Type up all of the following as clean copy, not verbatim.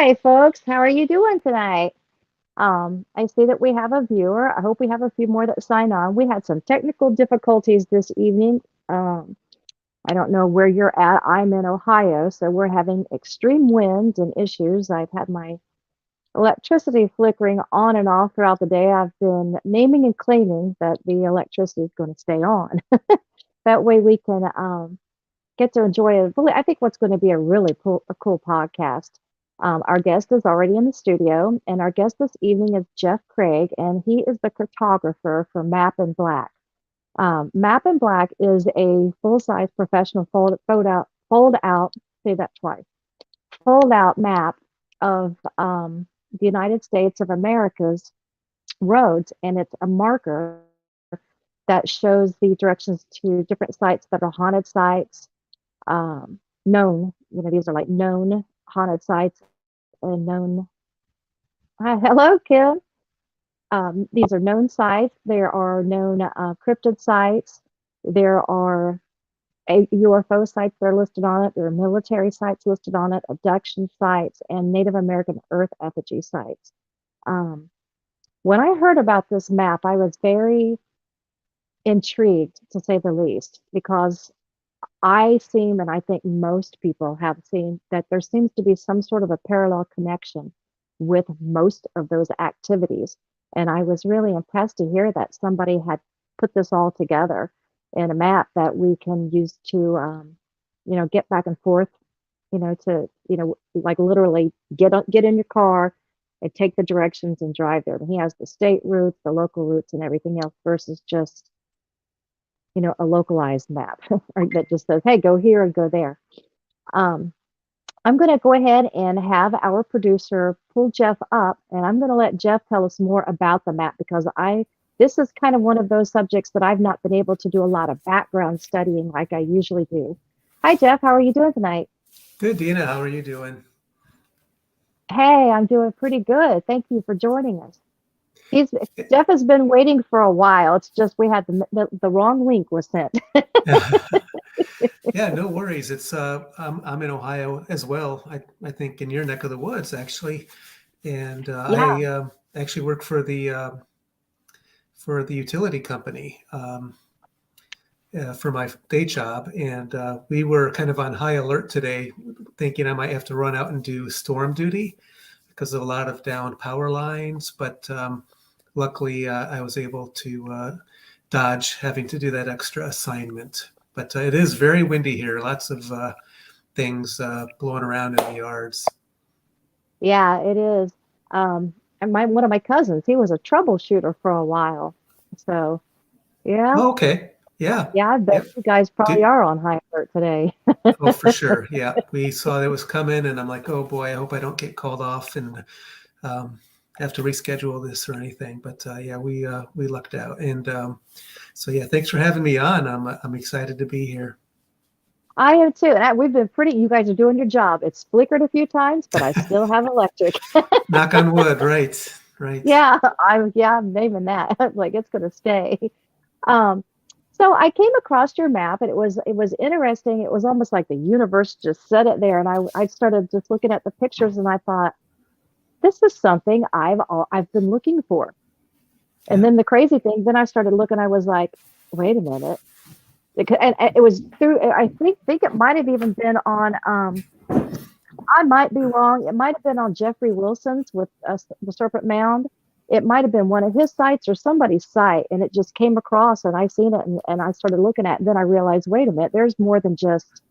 Hi, folks. How are you doing tonight? I see that we have a viewer. I hope we have a few more that sign on. We had some technical difficulties this evening. Um, I don't know where you're at. I'm in Ohio, so we're having extreme winds and issues. I've had my electricity flickering on and off throughout the day. I've been naming and claiming that the electricity is going to stay on. That way we can get to enjoy it. I think what's going to be a really cool podcast. Our guest is already in the studio, and our guest this evening is Jeff Craig, and he is the cartographer for Map and Black. Map and Black is a full-size professional fold out, say that twice, fold out map of the United States of America's roads, and it's a marker that shows the directions to different sites that are haunted sites, known, these are like known haunted sites and known. Hi, hello, Kim. These are known sites. There are known cryptid sites. There are UFO sites that are listed on it. There are military sites listed on it, abduction sites, and Native American Earth effigy sites. Um, when I heard about this map, I was very intrigued, to say the least, because and I think most people have seen that there seems to be some sort of a parallel connection with most of those activities. And I was really impressed to hear that somebody had put this all together in a map that we can use to, get back and forth, like literally get in your car and take the directions and drive there. And he has the state routes, the local routes, and everything else versus just a localized map that just says, hey, go here and go there. Um, I'm going to go ahead and have our producer pull Jeff up, and I'm going to let Jeff tell us more about the map because this is kind of one of those subjects that I've not been able to do a lot of background studying like I usually do. Hi, Jeff. How are you doing tonight? Good, Deana. How are you doing? Hey, I'm doing pretty good. Thank you for joining us. He's Jeff has been waiting for a while. It's just we had the wrong link was sent. Yeah, no worries. It's I'm in Ohio as well. I think in your neck of the woods actually, and Yeah. I actually work for the utility company for my day job, and we were kind of on high alert today, thinking I might have to run out and do storm duty because of a lot of downed power lines, but luckily I was able to dodge having to do that extra assignment. But it is very windy here. Lots of things blowing around in the yards. Yeah, it is. And one of my cousins, he was a troubleshooter for a while. So yeah, Oh, okay. Yeah. yeah, I bet Yep. you guys probably Did, are on high alert today. oh, for sure. Yeah. We saw it was coming, and I'm like, oh boy, I hope I don't get called off and um, have to reschedule this or anything. But yeah, we lucked out. And so yeah, thanks for having me on. I'm excited to be here. I am too. And we've been you guys are doing your job. It's flickered a few times, but I still have electric. Knock on wood. Right. Right. I'm naming that. Like it's gonna stay. Um, so I came across your map and it was interesting. It was almost like the universe just set it there. And I started just looking at the pictures and I thought, this is something I've been looking for. And Yeah. then the crazy thing, then I started looking, I was like, wait a minute. And it was through, I think it might have even been on, I might be wrong. It might have been on Jeffrey Wilson's with the Serpent Mound. It might have been one of his sites or somebody's site. And it just came across and I seen it and I started looking at it. And then I realized, wait a minute, there's more than just,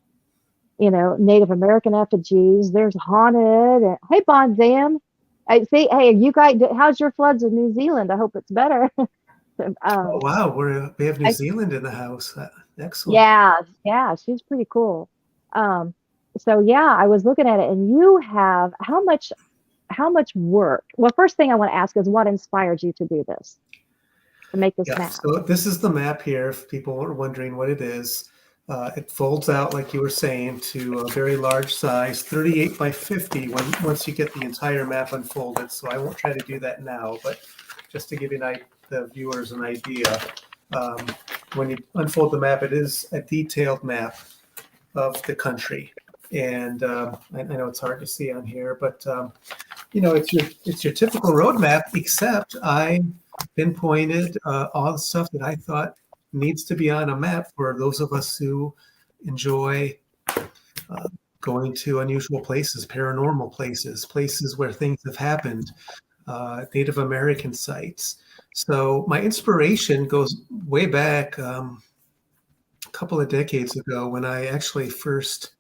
Native American effigies. There's haunted. And, hey, Bonzam. I see. Hey, you guys, how's your floods in New Zealand? I hope it's better. Oh um, wow, we have New I Zealand in the house. Excellent. yeah, she's pretty cool. Um, so yeah, I was looking at it, and you have how much work? Well, first thing I want to ask is what inspired you to do this, to make this Yeah. map? So this is the map here. If people are wondering what it is, it folds out like you were saying to a very large size, 38 by 50. Once you get the entire map unfolded. So I won't try to do that now, but just to give the viewers an idea, when you unfold the map, it is a detailed map of the country And I know it's hard to see on here, but it's your typical roadmap, except I pinpointed all the stuff that I thought needs to be on a map for those of us who enjoy uh, going to unusual places, paranormal places, places where things have happened, Native American sites. So my inspiration goes way back a couple of decades ago when I actually first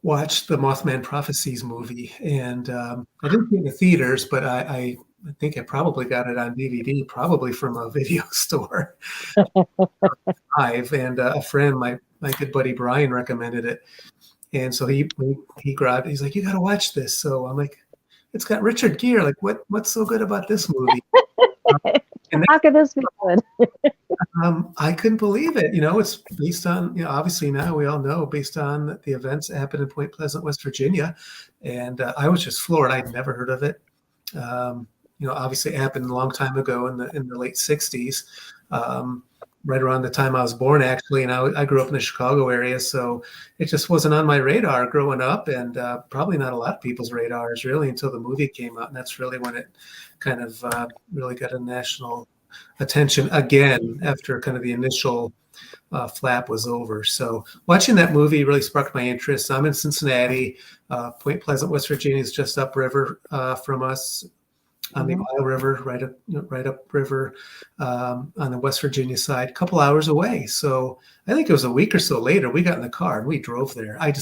watched the Mothman Prophecies movie, and I didn't see it in the theaters, but I think I probably got it on DVD, probably from a video store live. And a friend, my good buddy Brian, recommended it, and so he grabbed. He's like, "You got to watch this." So I'm like, "It's got Richard Gere. Like, what's so good about this movie?" And How could this be good? I couldn't believe it. It's based on, obviously now we all know, based on the events that happened in Point Pleasant, West Virginia. And I was just floored. I'd never heard of it. Obviously it happened a long time ago in the late 60s, right around the time I was born, actually. And I grew up in the Chicago area, so it just wasn't on my radar growing up, and probably not a lot of people's radars really until the movie came out. And that's really when it kind of really got a national attention again after kind of the initial flap was over. So watching that movie really sparked my interest. I'm in Cincinnati. Point Pleasant, West Virginia is just upriver from us on the Ohio River, right up river on the West Virginia side, a couple hours away. So I think it was a week or so later, we got in the car and we drove there. I had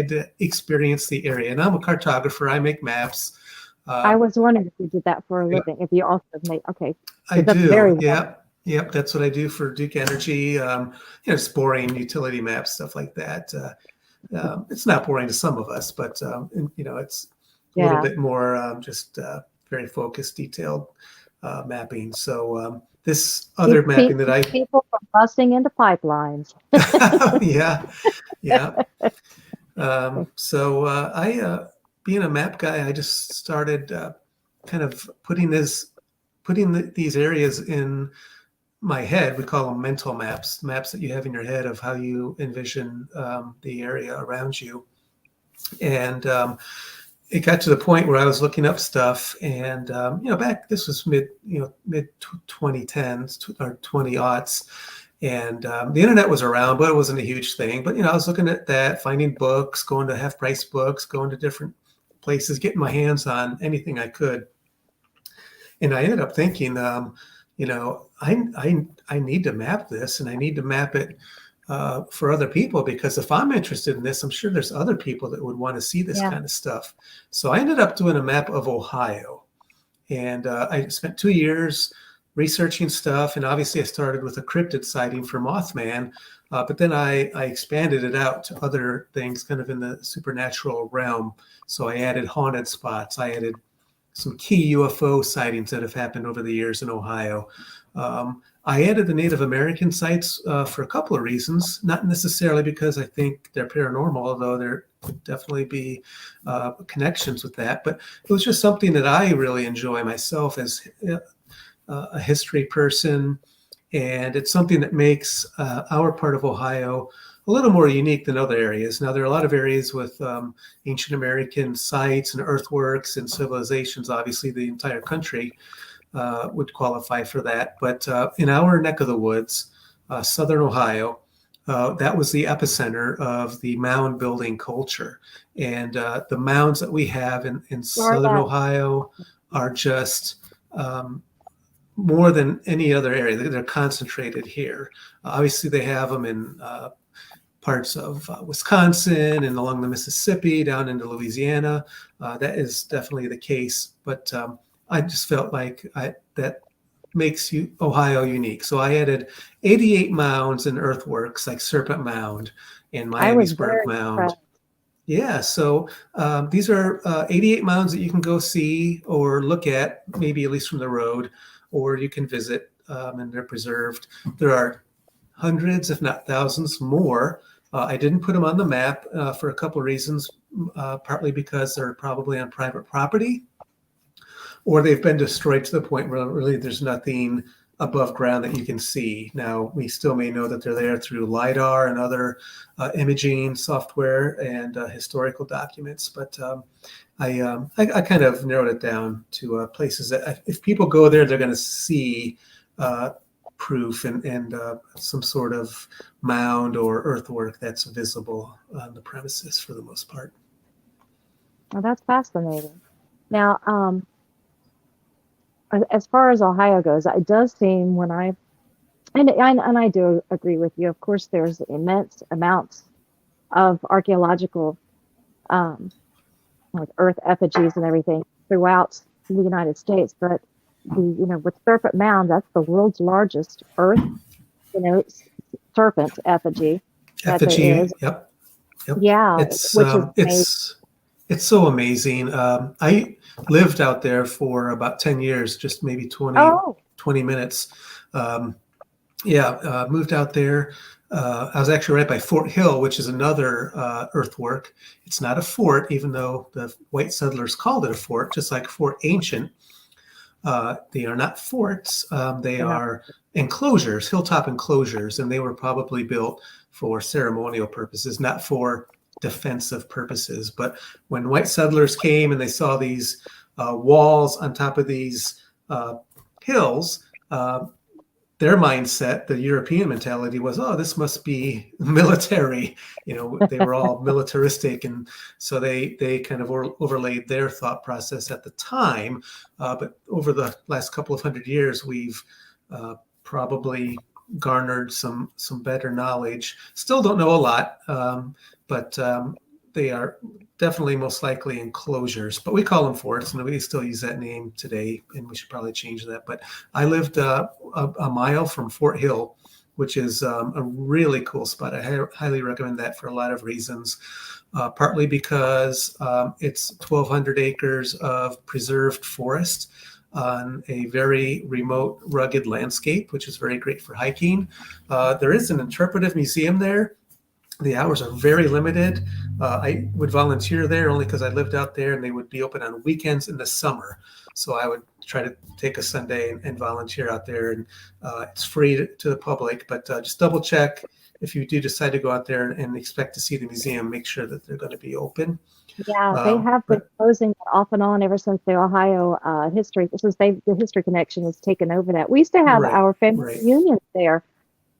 to experience the area. And I'm a cartographer. I make maps. I was wondering if you did that for a living, if you also made, okay. I That's do. very Yep. That's what I do for Duke Energy. It's boring utility maps, stuff like that. It's not boring to some of us, but it's a little bit more just very focused, detailed mapping. So this other mapping that keeps people from busting into pipelines. yeah. So I being a map guy, I just started kind of putting these areas in my head. We call them mental maps that you have in your head of how you envision the area around you. And it got to the point where I was looking up stuff, and back, this was mid 2010s or 20 aughts, and the internet was around, but it wasn't a huge thing. But I was looking at that, finding books, going to half price books, going to different places, getting my hands on anything I could. And I ended up thinking, I need to map this, and I need to map it for other people, because if I'm interested in this, I'm sure there's other people that would want to see this kind of stuff. So I ended up doing a map of Ohio, and I spent 2 years researching stuff. And obviously I started with a cryptid sighting for Mothman, but then I expanded it out to other things kind of in the supernatural realm. So I added haunted spots. I added some key UFO sightings that have happened over the years in Ohio. I added the Native American sites for a couple of reasons, not necessarily because I think they're paranormal, although there could definitely be connections with that. But it was just something that I really enjoy myself as a history person. And it's something that makes our part of Ohio a little more unique than other areas. Now, there are a lot of areas with ancient American sites and earthworks and civilizations. Obviously, the entire country would qualify for that. But in our neck of the woods, Southern Ohio, that was the epicenter of the mound building culture. And the mounds that we have in Southern Ohio are just more than any other area. They're concentrated here. Obviously, they have them in parts of Wisconsin and along the Mississippi down into Louisiana. That is definitely the case. But I just felt like that makes Ohio unique. So I added 88 mounds and earthworks like Serpent Mound and Miamisburg Mound. Impressed. Yeah, so these are 88 mounds that you can go see or look at, maybe at least from the road, or you can visit, and they're preserved. There are hundreds, if not thousands more. I didn't put them on the map for a couple of reasons, partly because they're probably on private property, or they've been destroyed to the point where really there's nothing above ground that you can see. Now, we still may know that they're there through LiDAR and other imaging software and historical documents, but I kind of narrowed it down to places that if people go there, they're going to see proof and some sort of mound or earthwork that's visible on the premises for the most part. Well, that's fascinating. Now, as far as Ohio goes, it does seem when and I do agree with you. Of course, there's immense amounts of archaeological, um, like earth effigies and everything throughout the United States, but with Serpent Mound, that's the world's largest earth, you know, serpent effigy that there Effigy, is. yep, yep. Yeah, It's which is um, amazing. it's it's so amazing. I lived out there for about 10 years, just maybe Oh, 20 minutes. Um, yeah, moved out there. I was actually right by Fort Hill, which is another earthwork. It's not a fort, even though the white settlers called it a fort, just like Fort Ancient. They are not forts. They they're not. are enclosures, hilltop enclosures, and they were probably built for ceremonial purposes, not for defensive purposes. But when white settlers came and they saw these walls on top of these hills, their mindset, the European mentality was, oh, this must be military. They were all militaristic, and so they kind of overlaid their thought process at the time. But over the last couple of hundred years, we've probably garnered some better knowledge. Still don't know a lot, but they are definitely most likely enclosures, but we call them forts, and we still use that name today, and we should probably change that. But I lived a mile from Fort Hill, which is a really cool spot. I highly recommend that for a lot of reasons. Partly because it's 1,200 acres of preserved forest on a very remote, rugged landscape, which is very great for hiking. There is an interpretive museum there. The hours are very limited. I would volunteer there only because I lived out there, and they would be open on weekends in the summer. So I would try to take a Sunday and volunteer out there, and it's free to the public. But just double check if you do decide to go out there and expect to see the museum. Make sure that they're going to be open. Yeah, they have been But closing off and on ever since the Ohio history, since the History Connection has taken over that. We used to have right, our family right reunions there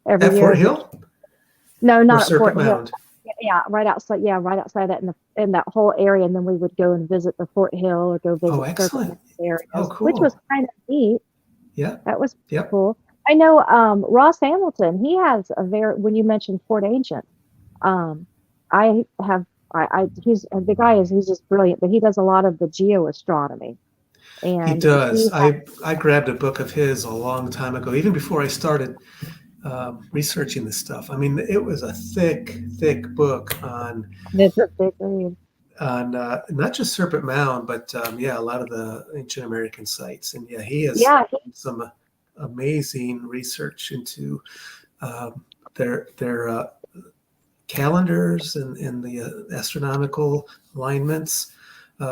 every at year, Fort which Hill no, or not at Serpent Fort Hill. Mound. Yeah, right outside. Yeah, right outside that in that whole area, and then we would go and visit the Fort Hill or go Oh, visit Serpent excellent. Mound Oh, areas, which was cool. kind of neat. Yeah. That was Yep. cool. I know Ross Hamilton. He has a very when you mentioned Fort Ancient. Um, I have he's the guy is he's just brilliant, but he does a lot of the geoastronomy, He and does. he has I grabbed a book of his a long time ago, even before I started researching this stuff. I mean, it was a thick, thick book it's a big read. on not just Serpent Mound, but yeah, a lot of the ancient American sites. And yeah, he has Yeah, some amazing research into their calendars and the astronomical alignments.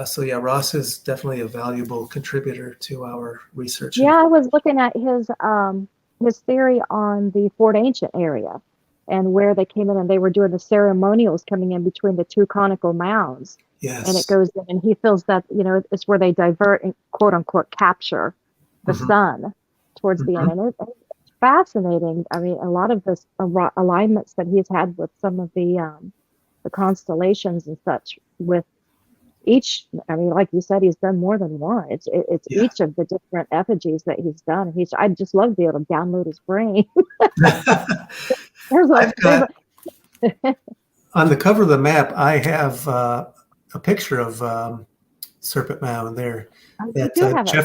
So yeah, Ross is definitely a valuable contributor to our research. And yeah. I was looking at his theory on the Fort Ancient area and where they came in and they were doing the ceremonials coming in between the two conical mounds. And it yes, goes in, and he feels that, it's where they divert and quote unquote capture the hmm sun towards the end. hmm And it's fascinating. I mean, a lot of this alignments that he's had with some of the constellations and such with each, I mean, like you said, he's done more than one. It's yeah. each of the different effigies that he's done. I'd just love to be able to download his brain. there's a, I've there's got on the cover of the map. I have a picture of Serpent Mound there. you That do have a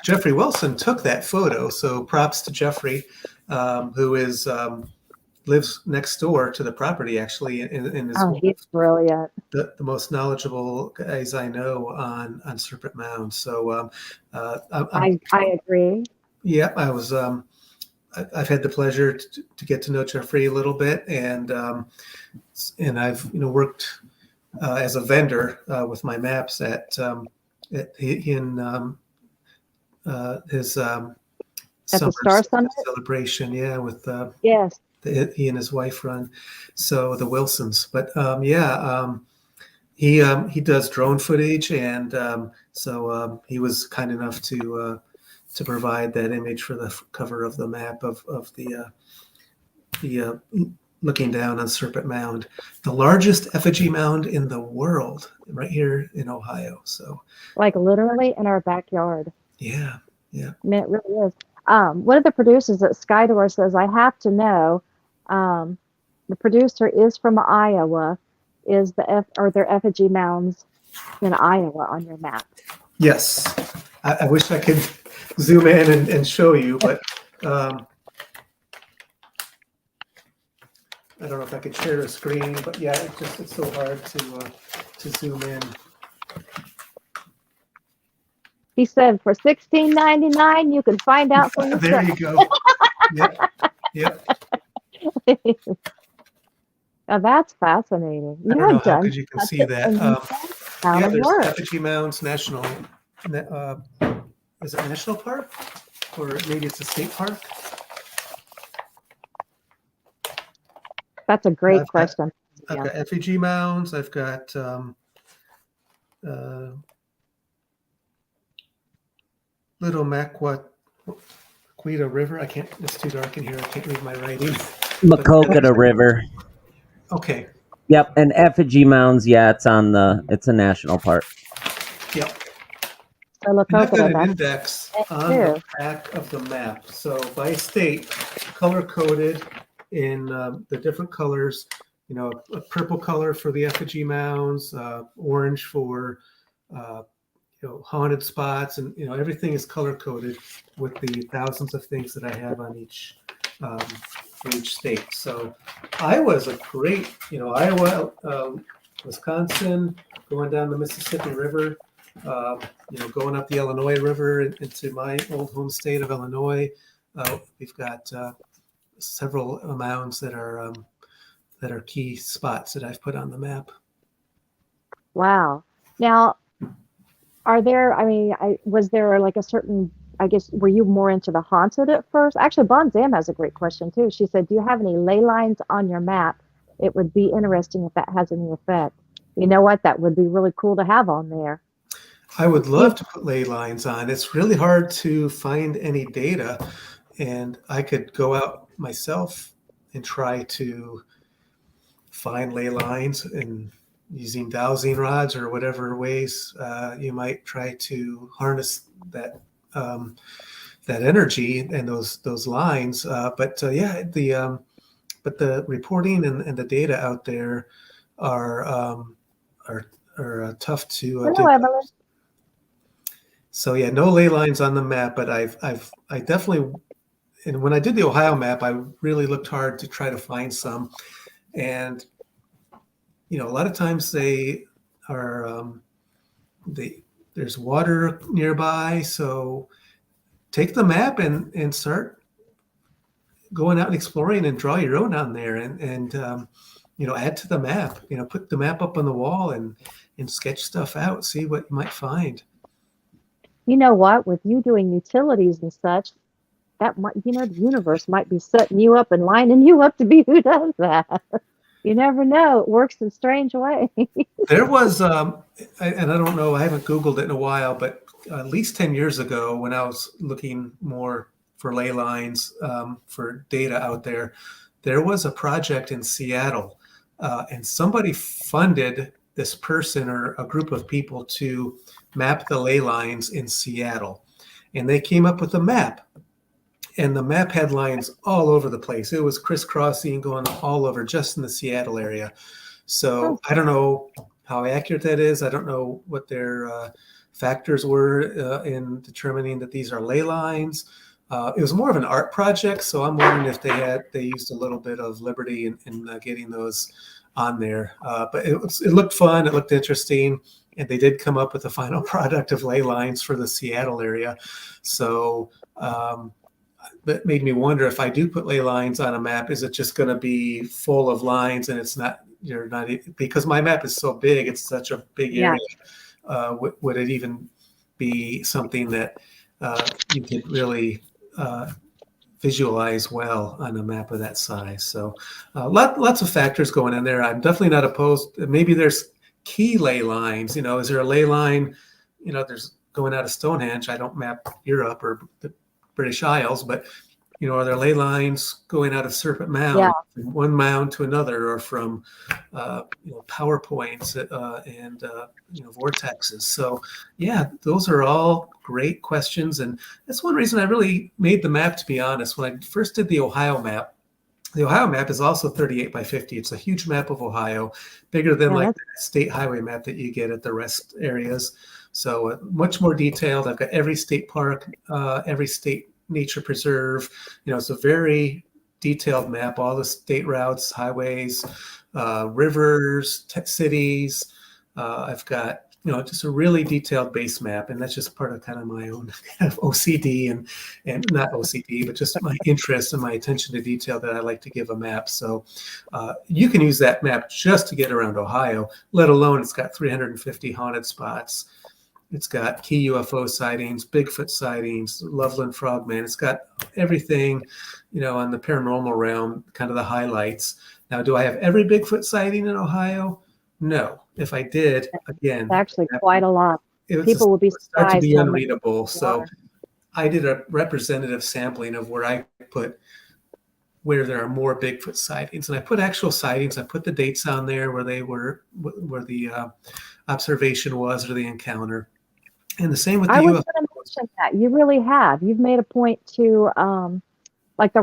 Jeffrey Wilson took that photo. So props to Jeffrey, who is lives next door to the property actually, and is Oh, one of he's brilliant. the most knowledgeable guys I know on Serpent Mound. So I'm I agree. yeah, I've had the pleasure to get to know Jeffrey a little bit, and I've worked as a vendor with my maps at in his At the summer Star Summit? celebration. Yeah, with Yes. he and his wife run, so the Wilsons. But he does drone footage, and he was kind enough to provide that image for the cover of the map of the looking down on Serpent Mound, the largest effigy mound in the world, right here in Ohio. So Like literally in our backyard. yeah, yeah. I mean, it really is. One of the producers at Skydor says, I have to know, um, the producer is from Iowa. Is are there effigy mounds in Iowa on your map? Yes, I wish I could zoom in and show you, but I don't know if I could share a screen. But yeah, it's so hard to zoom in. He said for $16.99 you can find out for There yourself. you go. Yep, yep. Now that's fascinating. I You don't know have how done good you can such see an that. immense amount Yeah, of there's work. Effigy Mounds National. Is it National Park, or maybe it's a state park? That's a great I've question. got effigy mounds. I've got Little Maquita River. I can't. It's too dark in here. I can't read my writing. Macocata River. Okay. Yep, and effigy mounds. Yeah, it's a national park. Yep. So look And I've got over an that. index on the back of the map. So by state, color coded in the different colors. You know, a purple color for the effigy mounds, orange for haunted spots, and everything is color coded with the thousands of things that I have on each for each state. So Iowa is a great, Iowa, Wisconsin, going down the Mississippi River, going up the Illinois River into my old home state of Illinois. We've got several mounds that are key spots that I've put on the map. Wow. Now, are there, was there like a certain, I guess, were you more into the haunted at first? Actually, Bon Zam has a great question too. She said, do you have any ley lines on your map? It would be interesting if that has any effect. You know what? That would be really cool to have on there. I would love to put ley lines on. It's really hard to find any data, and I could go out myself and try to find ley lines and using dowsing rods or whatever ways you might try to harness that that energy and those lines. But the reporting and the data out there are tough to Hello, Evelyn. So yeah, no ley lines on the map, but I definitely, and when I did the Ohio map, I really looked hard to try to find some, and a lot of times they are there's water nearby, so take the map and start going out and exploring and draw your own on there, and add to the map. Put the map up on the wall and sketch stuff out, see what you might find. You know what? With you doing utilities and such, that might, the universe might be setting you up and lining you up to be who does that. You never know. It works in strange ways. There was, and I don't know, I haven't Googled it in a while, but at least 10 years ago when I was looking more for ley lines for data out there, there was a project in Seattle, and somebody funded this person or a group of people to map the ley lines in Seattle. And they came up with a map. And the map had lines all over the place. It was crisscrossing, going all over, just in the Seattle area. So I don't know how accurate that is. I don't know what their factors were in determining that these are ley lines. It was more of an art project, so I'm wondering if they used a little bit of liberty in getting those on there. But it looked fun. It looked interesting. And they did come up with the final product of ley lines for the Seattle area. So that made me wonder, if I do put ley lines on a map, is it just going to be full of lines and it's not, because my map is so big, it's such a big area. Would it even be something that you could really visualize well on a map of that size. So lots of factors going in there. I'm definitely not opposed. Maybe there's key ley lines. Is there a ley line? There's going out of Stonehenge. I don't map Europe or the British Isles, but are there ley lines going out of Serpent Mound, Yeah. from one mound to another, or from PowerPoints and vortexes? So yeah, those are all great questions, and that's one reason I really made the map. To be honest, when I first did the Ohio map is also 38 by 50. It's a huge map of Ohio, bigger than like the state highway map that you get at the rest areas. So much more detailed. I've got every state park, every state nature preserve. It's a very detailed map, all the state routes, highways, rivers, cities. I've got just a really detailed base map, and that's just part of kind of my own kind of OCD and not OCD, but just my interest and my attention to detail that I like to give a map. So you can use that map just to get around Ohio, let alone it's got 350 haunted spots. It's got key UFO sightings, Bigfoot sightings, Loveland Frogman. It's got everything, on the paranormal realm, kind of the highlights. Now, do I have every Bigfoot sighting in Ohio? No. If I did, again, actually quite a lot. People would be start to be surprised. unreadable. So I did a representative sampling of where there are more Bigfoot sightings, and I put actual sightings. I put the dates on there where the observation was or the encounter. And the same with the UFO. I was going to mention that you really have. You've made a point to like the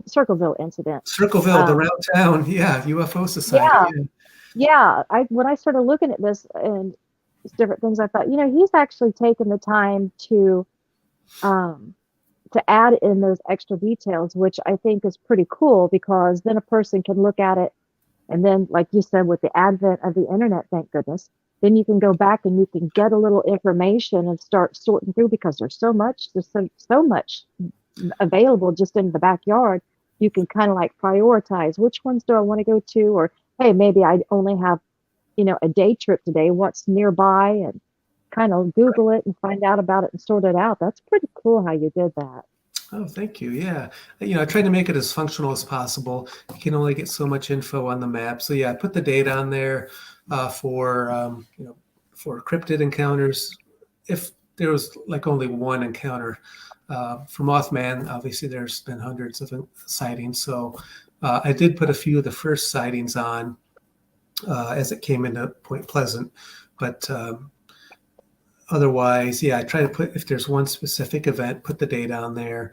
Circleville incident. Circleville, the round town, UFO Society. Yeah. When I started looking at this and different things, I thought, he's actually taken the time to add in those extra details, which I think is pretty cool, because then a person can look at it, and then, like you said, with the advent of the internet, thank goodness, then you can go back and you can get a little information and start sorting through, because there's so much available just in the backyard. You can kind of like prioritize which ones do I want to go to, or hey, maybe I only have a day trip today, what's nearby, and kind of Google it and find out about it and sort it out. That's pretty cool how you did that. Oh, thank you. Yeah. I tried to make it as functional as possible. You can only get so much info on the map. So I put the date on there for cryptid encounters. If there was like only one encounter for Mothman, obviously there's been hundreds of sightings. So I did put a few of the first sightings on as it came into Point Pleasant, but otherwise, I try to put, if there's one specific event, put the date on there.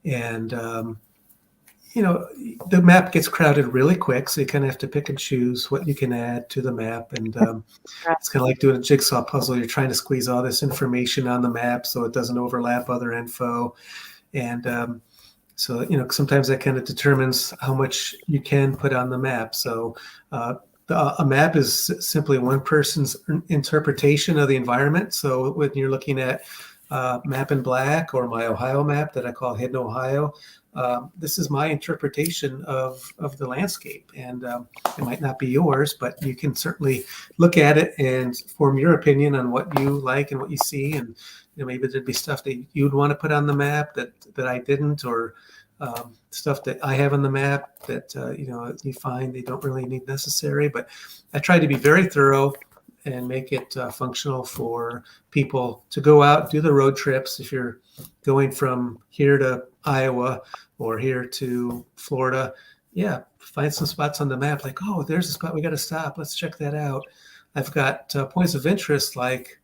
And, the map gets crowded really quick, so you kind of have to pick and choose what you can add to the map. And it's kind of like doing a jigsaw puzzle. You're trying to squeeze all this information on the map so it doesn't overlap other info. And so, sometimes that kind of determines how much you can put on the map. So a map is simply one person's interpretation of the environment. So when you're looking at Map in Black or my Ohio map that I call Hidden Ohio, this is my interpretation of the landscape. And it might not be yours, but you can certainly look at it and form your opinion on what you like and what you see. And maybe there'd be stuff that you'd want to put on the map that I didn't, or stuff that I have on the map that you find they don't really need necessary. But I try to be very thorough and make it functional for people to go out, do the road trips. If you're going from here to Iowa or here to Florida, find some spots on the map like, oh, there's a spot we got to stop. Let's check that out. I've got points of interest like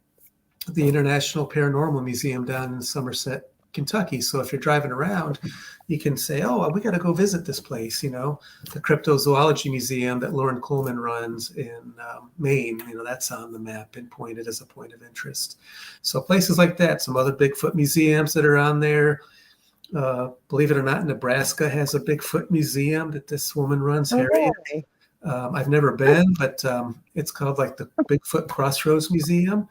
the International Paranormal Museum down in Somerset, Kentucky. So if you're driving around, you can say, oh, we got to go visit this place, the Cryptozoology Museum that Lauren Coleman runs in Maine, that's on the map, pinpointed as a point of interest. So places like that, some other Bigfoot museums that are on there. Believe it or not, Nebraska has a Bigfoot museum that this woman runs, Harriet. Really? I've never been, but it's called like the Bigfoot Crossroads Museum.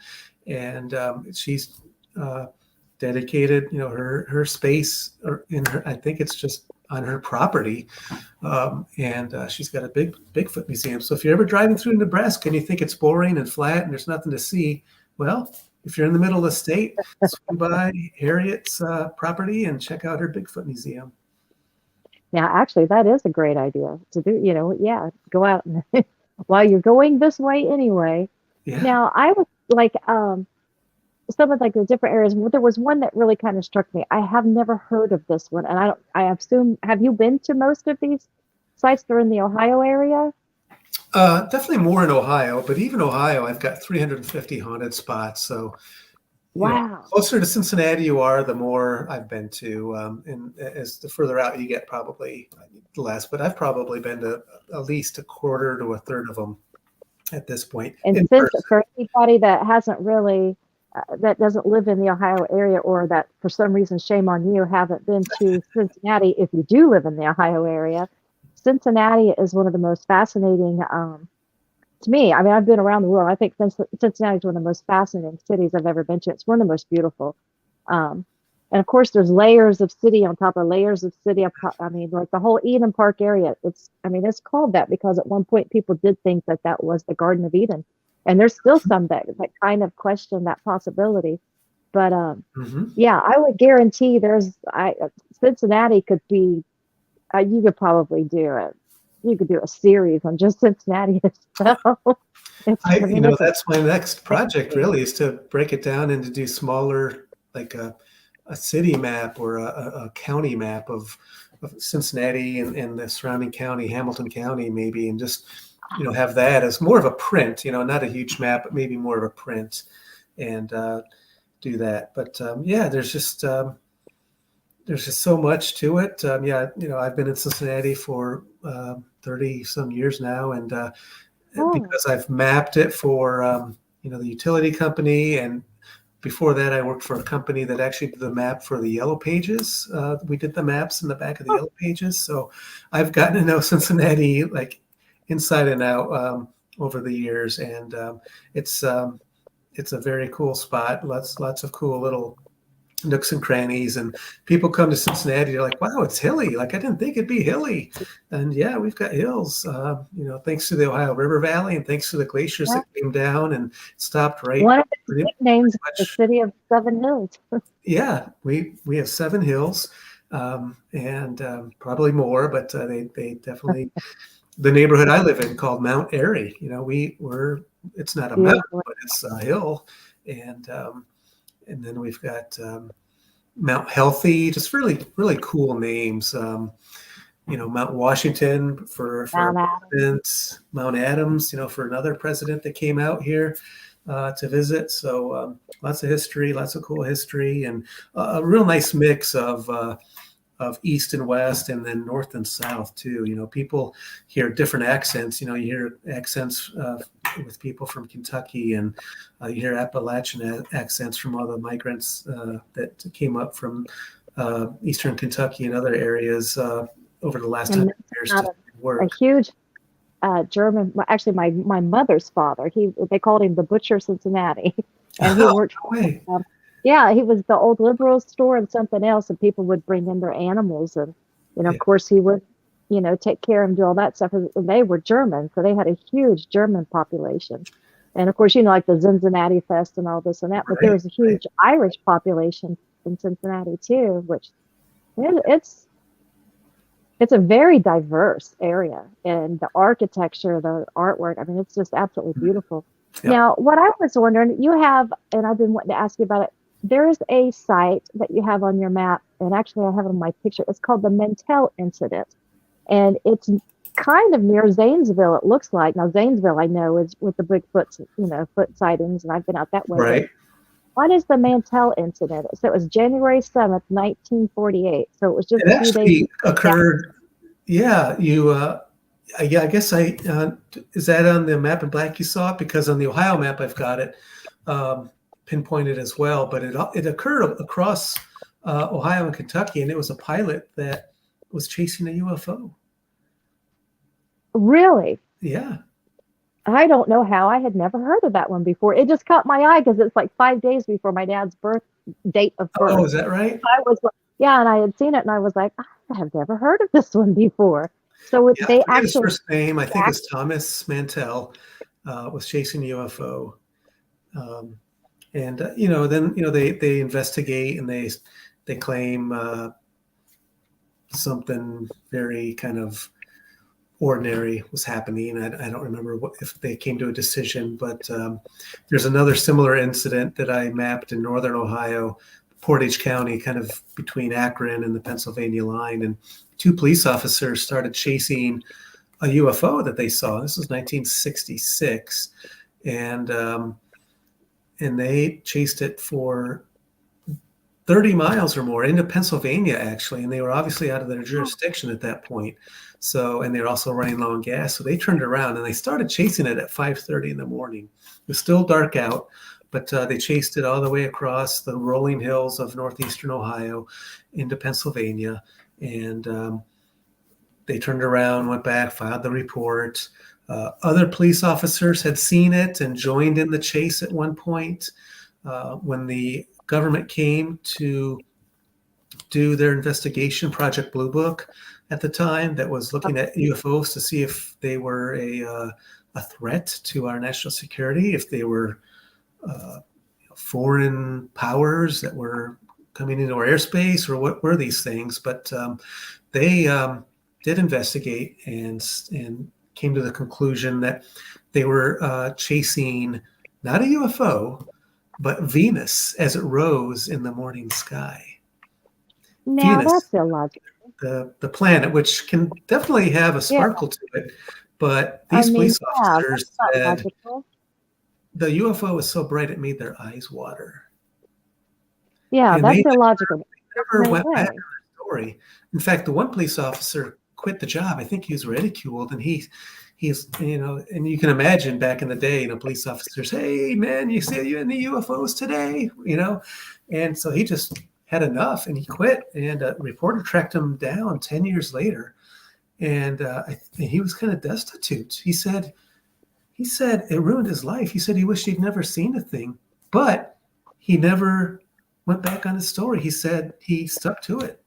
And she's dedicated, her space, or in her, I think it's just on her property, and she's got a big Bigfoot museum. So if you're ever driving through Nebraska and you think it's boring and flat and there's nothing to see, well, if you're in the middle of the state, swing by Harriet's property and check out her Bigfoot museum. Now, actually, that is a great idea to do, yeah, go out and while you're going this way anyway. Yeah. Now, I was like, some of like the different areas. There was one that really kind of struck me. I have never heard of this one, and I assume, have you been to most of these sites that are in the Ohio area? Definitely more in Ohio, but even Ohio, I've got 350 haunted spots. So, Wow. closer to Cincinnati you are, the more I've been to. And as the further out you get, probably less. But I've probably been to at least a quarter to a third of them at this point. And in since person. for anybody that hasn't really, that doesn't live in the Ohio area, or that for some reason, shame on you, haven't been to Cincinnati, if you do live in the Ohio area, Cincinnati is one of the most fascinating, to me. I mean, I've been around the world. I think Cincinnati is one of the most fascinating cities I've ever been to. It's one of the most beautiful. Um, and of course, there's layers of city on top of layers of city. I mean, like the whole Eden Park area. It's called that because at one point people did think that that was the Garden of Eden, and there's still some that kind of question that possibility. But yeah, I would guarantee Cincinnati could be. You could probably do it. You could do a series on just Cincinnati itself. That's my next project really, is to break it down and to do smaller, like a city map or a county map of Cincinnati and the surrounding county, Hamilton County maybe, and just, have that as more of a print, not a huge map, but maybe more of a print, and do that. But yeah, there's just so much to it. I've been in Cincinnati for 30 some years now, and because I've mapped it for the utility company, and before that I worked for a company that actually did the map for the Yellow Pages. We did the maps in the back of the Yellow Pages, so I've gotten to know Cincinnati like inside and out over the years, and it's a very cool spot. Lots of cool little nooks and crannies, and people come to Cincinnati, they're like, wow, it's hilly. Like, I didn't think it'd be hilly. And yeah, we've got hills, thanks to the Ohio River Valley and thanks to the glaciers that came down and stopped right. One of its nicknames is the city of 7 hills. Yeah, we have 7 hills, and probably more, but they definitely, the neighborhood I live in called Mount Airy, it's not a mountain, but it's a hill. And then we've got Mount Healthy, just really, really cool names. Mount Washington for president, Mount Adams, for another president that came out here to visit. So lots of history, lots of cool history, and a real nice mix of East and West, and then North and South too. People hear different accents. You hear accents with people from Kentucky, and you hear Appalachian accents from all the migrants that came up from Eastern Kentucky and other areas over the last 100 years to work. A huge German, actually my mother's father, they called him the Butcher Cincinnati, and he worked yeah, he was the old liberal store and something else, and people would bring in their animals, and of course he would take care of them, do all that stuff. And they were German, so they had a huge German population, and of course like the Cincinnati Fest and all this and that. But there was a huge Irish population in Cincinnati too, which it's a very diverse area, and the architecture, the artwork, I mean, it's just absolutely beautiful. Yeah. Now, what I was wondering, you have, and I've been wanting to ask you about it, there's a site that you have on your map, and actually I have it on my picture. It's called the Mantell Incident, and it's kind of near Zanesville, it looks like. Now, Zanesville, I know, is with the Bigfoot, foot sightings, and I've been out that way. Right. What is the Mantell Incident? So it was January 7th, 1948. So it was just a few days. Occurred. Yeah, I guess is that on the map in black you saw it? Because on the Ohio map I've got it pinpointed as well, but it occurred across Ohio and Kentucky, and it was a pilot that was chasing a UFO. Really? Yeah. I don't know how. I had never heard of that one before. It just caught my eye because it's like 5 days before my dad's date of birth. Oh, is that right? I was like, yeah, and I had seen it, and I was like, I have never heard of this one before. So they actually, his first name, I think, is Thomas Mantell, was chasing a UFO. And then they investigate, and they claim something very kind of ordinary was happening. I don't remember if they came to a decision, but there's another similar incident that I mapped in northern Ohio, Portage County, kind of between Akron and the Pennsylvania line, and two police officers started chasing a UFO that they saw. This was 1966, and they chased it for 30 miles or more into Pennsylvania, actually, and they were obviously out of their jurisdiction at that point. So, and they were also running low on gas. So they turned around and they started chasing it at 5:30 in the morning. It was still dark out, but they chased it all the way across the rolling hills of northeastern Ohio into Pennsylvania. And they turned around, went back, filed the report. Other police officers had seen it and joined in the chase at one point. When the government came to do their investigation, Project Blue Book, at the time, that was looking at UFOs to see if they were a threat to our national security, if they were foreign powers that were coming into our airspace, or what were these things. But they did investigate and came to the conclusion that they were chasing not a UFO, but Venus as it rose in the morning sky. Now Venus, that's illogical. the planet, which can definitely have a sparkle to it, but these police officers that's not said logical. the UFO was so bright it made their eyes water. Yeah, And that's they illogical. never No went way. back on the story. In fact, the one police officer quit the job. I think he was ridiculed, and he's and you can imagine back in the day, police officers, hey man, you see any UFOs today, and so he just had enough and he quit. And a reporter tracked him down 10 years later, and he was kind of destitute. He said it ruined his life. He said he wished he'd never seen a thing, but he never went back on his story. He said he stuck to it.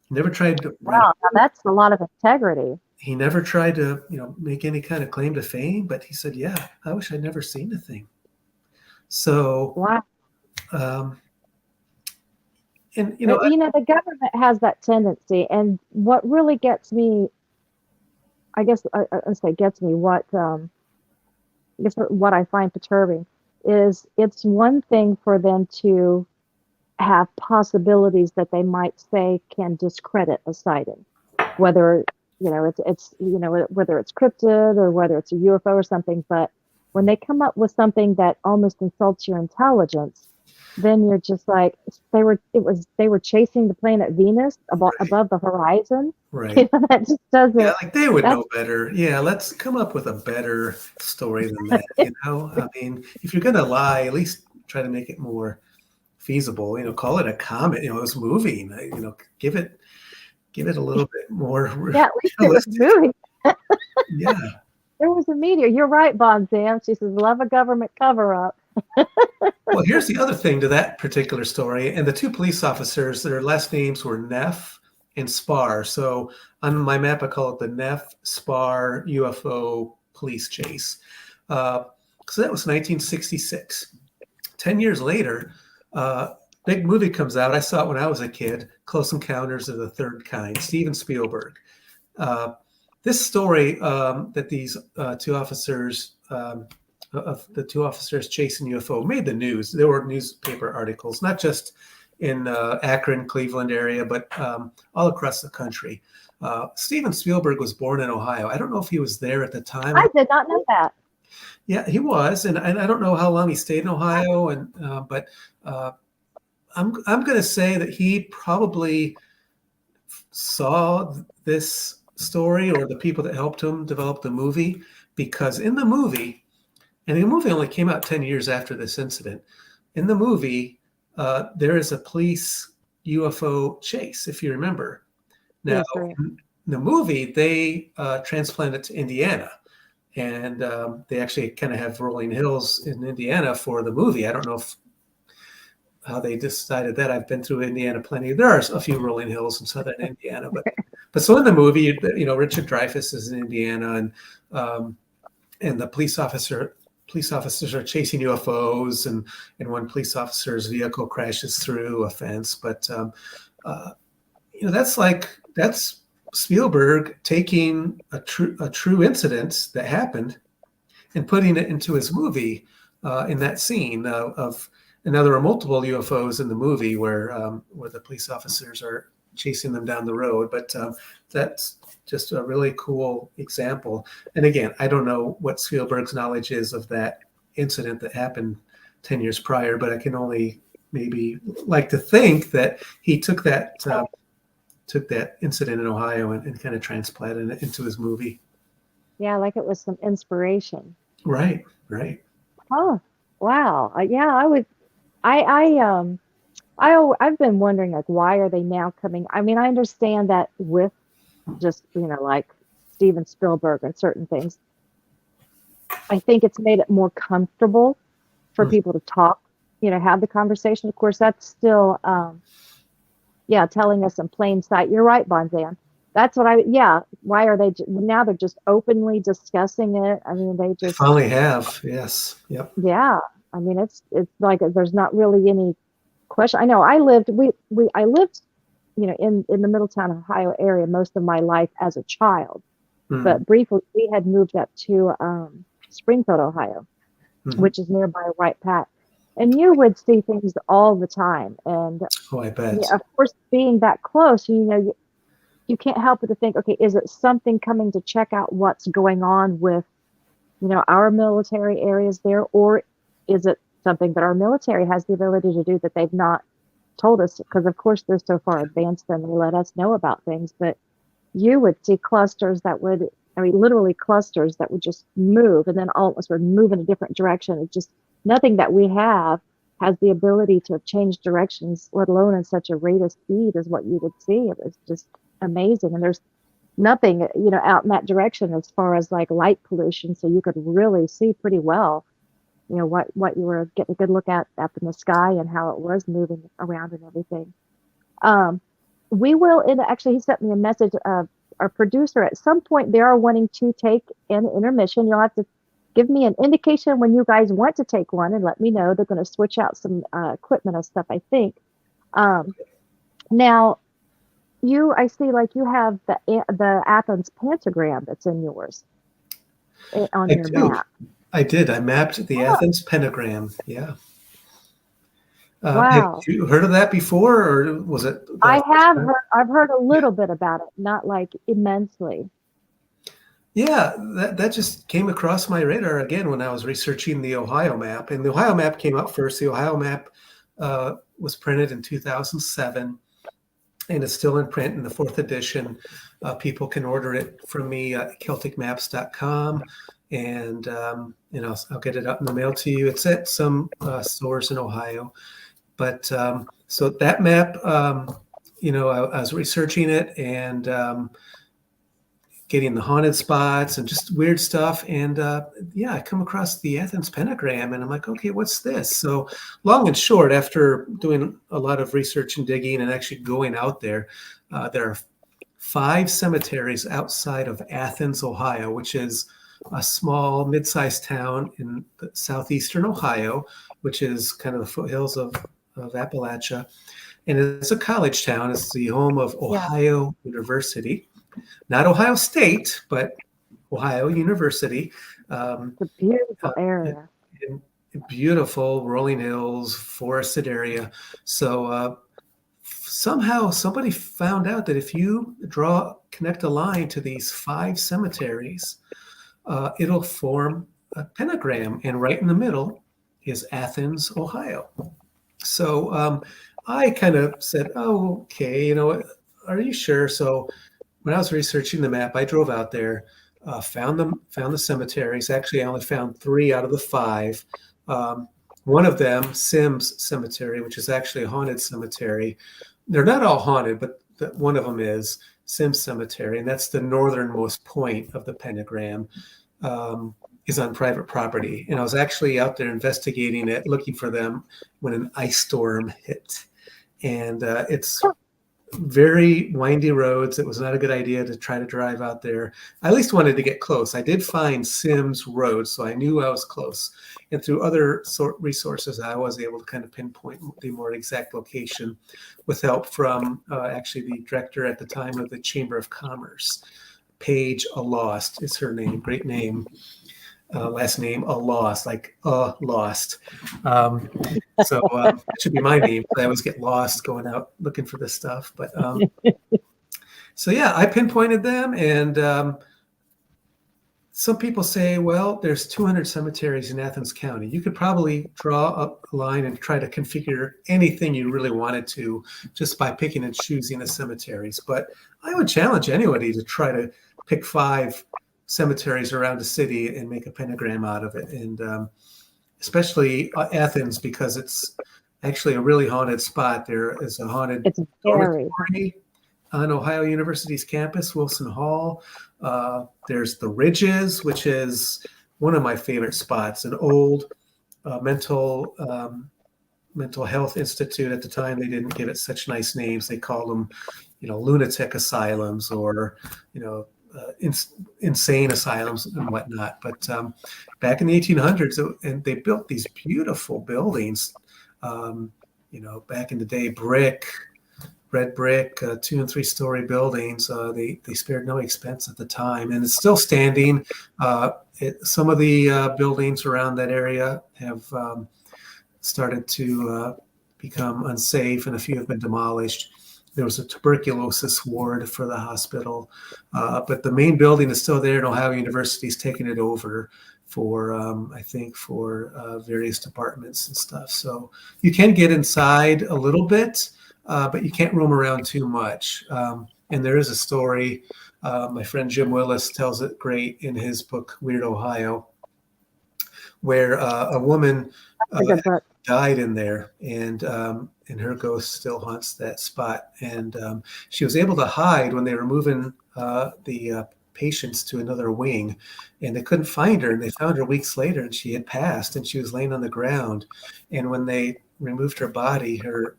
He never tried to write. Wow, now that's a lot of integrity. He never tried to, make any kind of claim to fame, but he said, yeah, I wish I'd never seen a thing. So, Wow. and, the government has that tendency. And what really gets me, I guess I say gets me, what I find perturbing is it's one thing for them to have possibilities that they might say can discredit a sighting, whether it's whether it's cryptid or whether it's a UFO or something. But when they come up with something that almost insults your intelligence, then you're just like, they were chasing the planet Venus above the horizon. right. That just doesn't. Yeah, like they would know better. Yeah, let's come up with a better story than that. I mean, if you're gonna lie, at least try to make it more feasible. Call it a comet. It was moving. Give it a little bit more. Yeah, at least it was moving. Yeah. There was a meteor. You're right, Bon Sam. She says, love a government cover-up. Well, here's the other thing to that particular story. And the two police officers, their last names were Neff and Spar. So on my map, I call it the Neff Spar UFO police chase. So that was 1966. 10 years later, big movie comes out. I saw it when I was a kid, Close Encounters of the Third Kind, Steven Spielberg. This story that these two officers chasing UFO made the news. There were newspaper articles, not just in Akron, Cleveland area, but all across the country. Steven Spielberg was born in Ohio. I don't know if he was there at the time. I did not know that. Yeah, he was, and I don't know how long he stayed in Ohio, but I'm going to say that he probably saw this story, or the people that helped him develop the movie, because in the movie, and the movie only came out 10 years after this incident, in the movie, there is a police UFO chase, if you remember. Now, in the movie, they transplanted to Indiana, and they actually kind of have rolling hills in Indiana for the movie. I don't know how they decided that. I've been through Indiana plenty. There are a few rolling hills in southern Indiana, but so in the movie, Richard Dreyfuss is in Indiana, and the police officer police officers are chasing UFOs, and one police officer's vehicle crashes through a fence. But that's Spielberg taking a true incident that happened and putting it into his movie in that scene of. And now there are multiple UFOs in the movie where the police officers are chasing them down the road. But that's just a really cool example. And again, I don't know what Spielberg's knowledge is of that incident that happened 10 years prior, but I can only maybe like to think that he took that incident in Ohio and kind of transplanted it into his movie. Yeah, like it was some inspiration. Right. Oh, wow. Yeah, I've been wondering, like, why are they now coming? I mean, I understand that with just, like Steven Spielberg and certain things, I think it's made it more comfortable for people to talk, have the conversation. Of course, that's still, telling us in plain sight. You're right, Bonzan. That's what why are they, now they're just openly discussing it. I mean, they just finally have, yes. Yep. Yeah. I mean, it's like there's not really any question. I know I lived, I lived, in the Middletown, Ohio area most of my life as a child. But briefly, we had moved up to Springfield, Ohio, which is nearby White Pat. And you would see things all the time. And I bet. Of course, being that close, you can't help but to think, okay, is it something coming to check out what's going on with, our military areas there? Or is it something that our military has the ability to do that they've not told us? Because, of course, they're so far advanced and they let us know about things. But you would see clusters that would, literally clusters that would just move, and then all of us would move in a different direction. It's just nothing that we have has the ability to change directions, let alone in such a rate of speed as what you would see. It was just amazing. And there's nothing, out in that direction as far as like light pollution. So you could really see pretty well, what you were getting a good look at up in the sky and how it was moving around and everything. We will, and actually he sent me a message, our producer, at some point they are wanting to take an intermission. You'll have to give me an indication when you guys want to take one and let me know. They're going to switch out some equipment and stuff, I think. Now, I see like you have the Athens pentagram that's in yours on your map. I did. I mapped the Athens pentagram. Yeah. Wow. Have you heard of that before, or was it? I have heard. I've heard a little bit about it, not like immensely. Yeah, that just came across my radar again when I was researching the Ohio map. And the Ohio map came out first. The Ohio map was printed in 2007, and it's still in print in the 4th edition. People can order it from me at CelticMaps.com, and I'll get it out in the mail to you. It's at some stores in Ohio. But so that map, I was researching it and getting the haunted spots and just weird stuff. And I come across the Athens pentagram and I'm like, okay, what's this? So long and short, after doing a lot of research and digging and actually going out there are 5 cemeteries outside of Athens, Ohio, which is a small mid-sized town in southeastern Ohio, which is kind of the foothills of Appalachia. And it's a college town. It's the home of Ohio University. Not Ohio State, but Ohio University. It's a beautiful area. Beautiful rolling hills, forested area. So somehow somebody found out that if you connect a line to these 5 cemeteries, it'll form a pentagram. And right in the middle is Athens, Ohio. So I kind of said, oh, okay, are you sure? So when I was researching the map, I drove out there, found the cemeteries. Actually, I only found 3 out of the 5. One of them, Sims Cemetery, which is actually a haunted cemetery. They're not all haunted, but one of them is Sims Cemetery, and that's the northernmost point of the pentagram. Is on private property. And I was actually out there investigating it, looking for them when an ice storm hit. And it's very windy roads. It was not a good idea to try to drive out there. I at least wanted to get close. I did find Sims Road, so I knew I was close. And through other resources, I was able to kind of pinpoint the more exact location with help from actually the director at the time of the Chamber of Commerce. Paige Alost is her name. Great name. Last name Alost, like lost. So it should be my name. I always get lost going out looking for this stuff. But so yeah, I pinpointed them, and some people say, well, there's 200 cemeteries in Athens County. You could probably draw up a line and try to configure anything you really wanted to just by picking and choosing the cemeteries. But I would challenge anybody to try to pick 5 cemeteries around the city and make a pentagram out of it. And especially Athens, because it's actually a really haunted spot. There is a haunted dormitory on Ohio University's campus, Wilson Hall. There's the Ridges, which is one of my favorite spots, an old mental health institute. At the time, they didn't give it such nice names. They called them, lunatic asylums or, insane asylums and whatnot. But back in the 1800s, and they built these beautiful buildings. Back in the day, red brick, 2- and 3-story buildings. They spared no expense at the time, and it's still standing. Some of the buildings around that area have started to become unsafe, and a few have been demolished. There was a tuberculosis ward for the hospital, but the main building is still there, and Ohio University's taken it over for, I think, for various departments and stuff. So you can get inside a little bit, but you can't roam around too much. And there is a story, my friend Jim Willis tells it great in his book, Weird Ohio, where a woman died in there, and her ghost still haunts that spot. And she was able to hide when they were moving the patients to another wing, and they couldn't find her. And they found her weeks later, and she had passed, and she was laying on the ground. And when they removed her body, her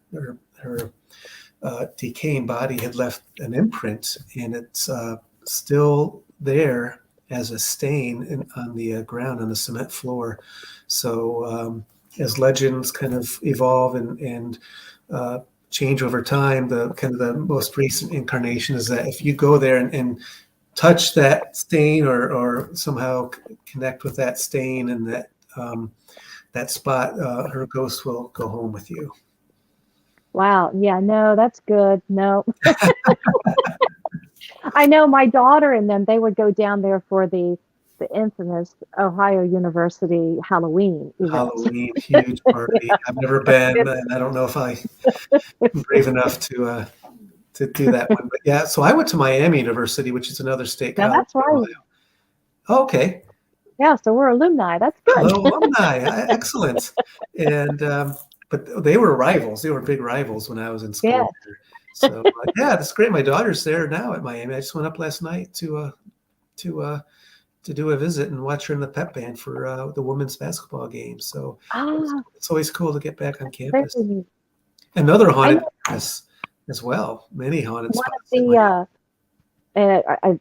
decaying body had left an imprint, and it's still there as a stain on the ground, on the cement floor. So as legends kind of evolve and change over time, the most recent incarnation is that if you go there and touch that stain or somehow connect with that stain and that spot, her ghost will go home with you. Wow. Yeah, no, that's good. No. I know my daughter and them, they would go down there for the infamous Ohio University Halloween event. Halloween, huge party. I've never been, and I don't know if I'm brave enough to do that one. But yeah, so I went to Miami University, which is another state college. That's right. Oh, okay. Yeah, so we're alumni. That's good. Hello, alumni. Excellent. And but they were rivals. They were big rivals when I was in school. Yeah. So yeah, that's great. My daughter's there now at Miami. I just went up last night to do a visit and watch her in the pep band for the women's basketball game. So it's always cool to get back on campus. Another haunted campus as well. Many haunted spots. And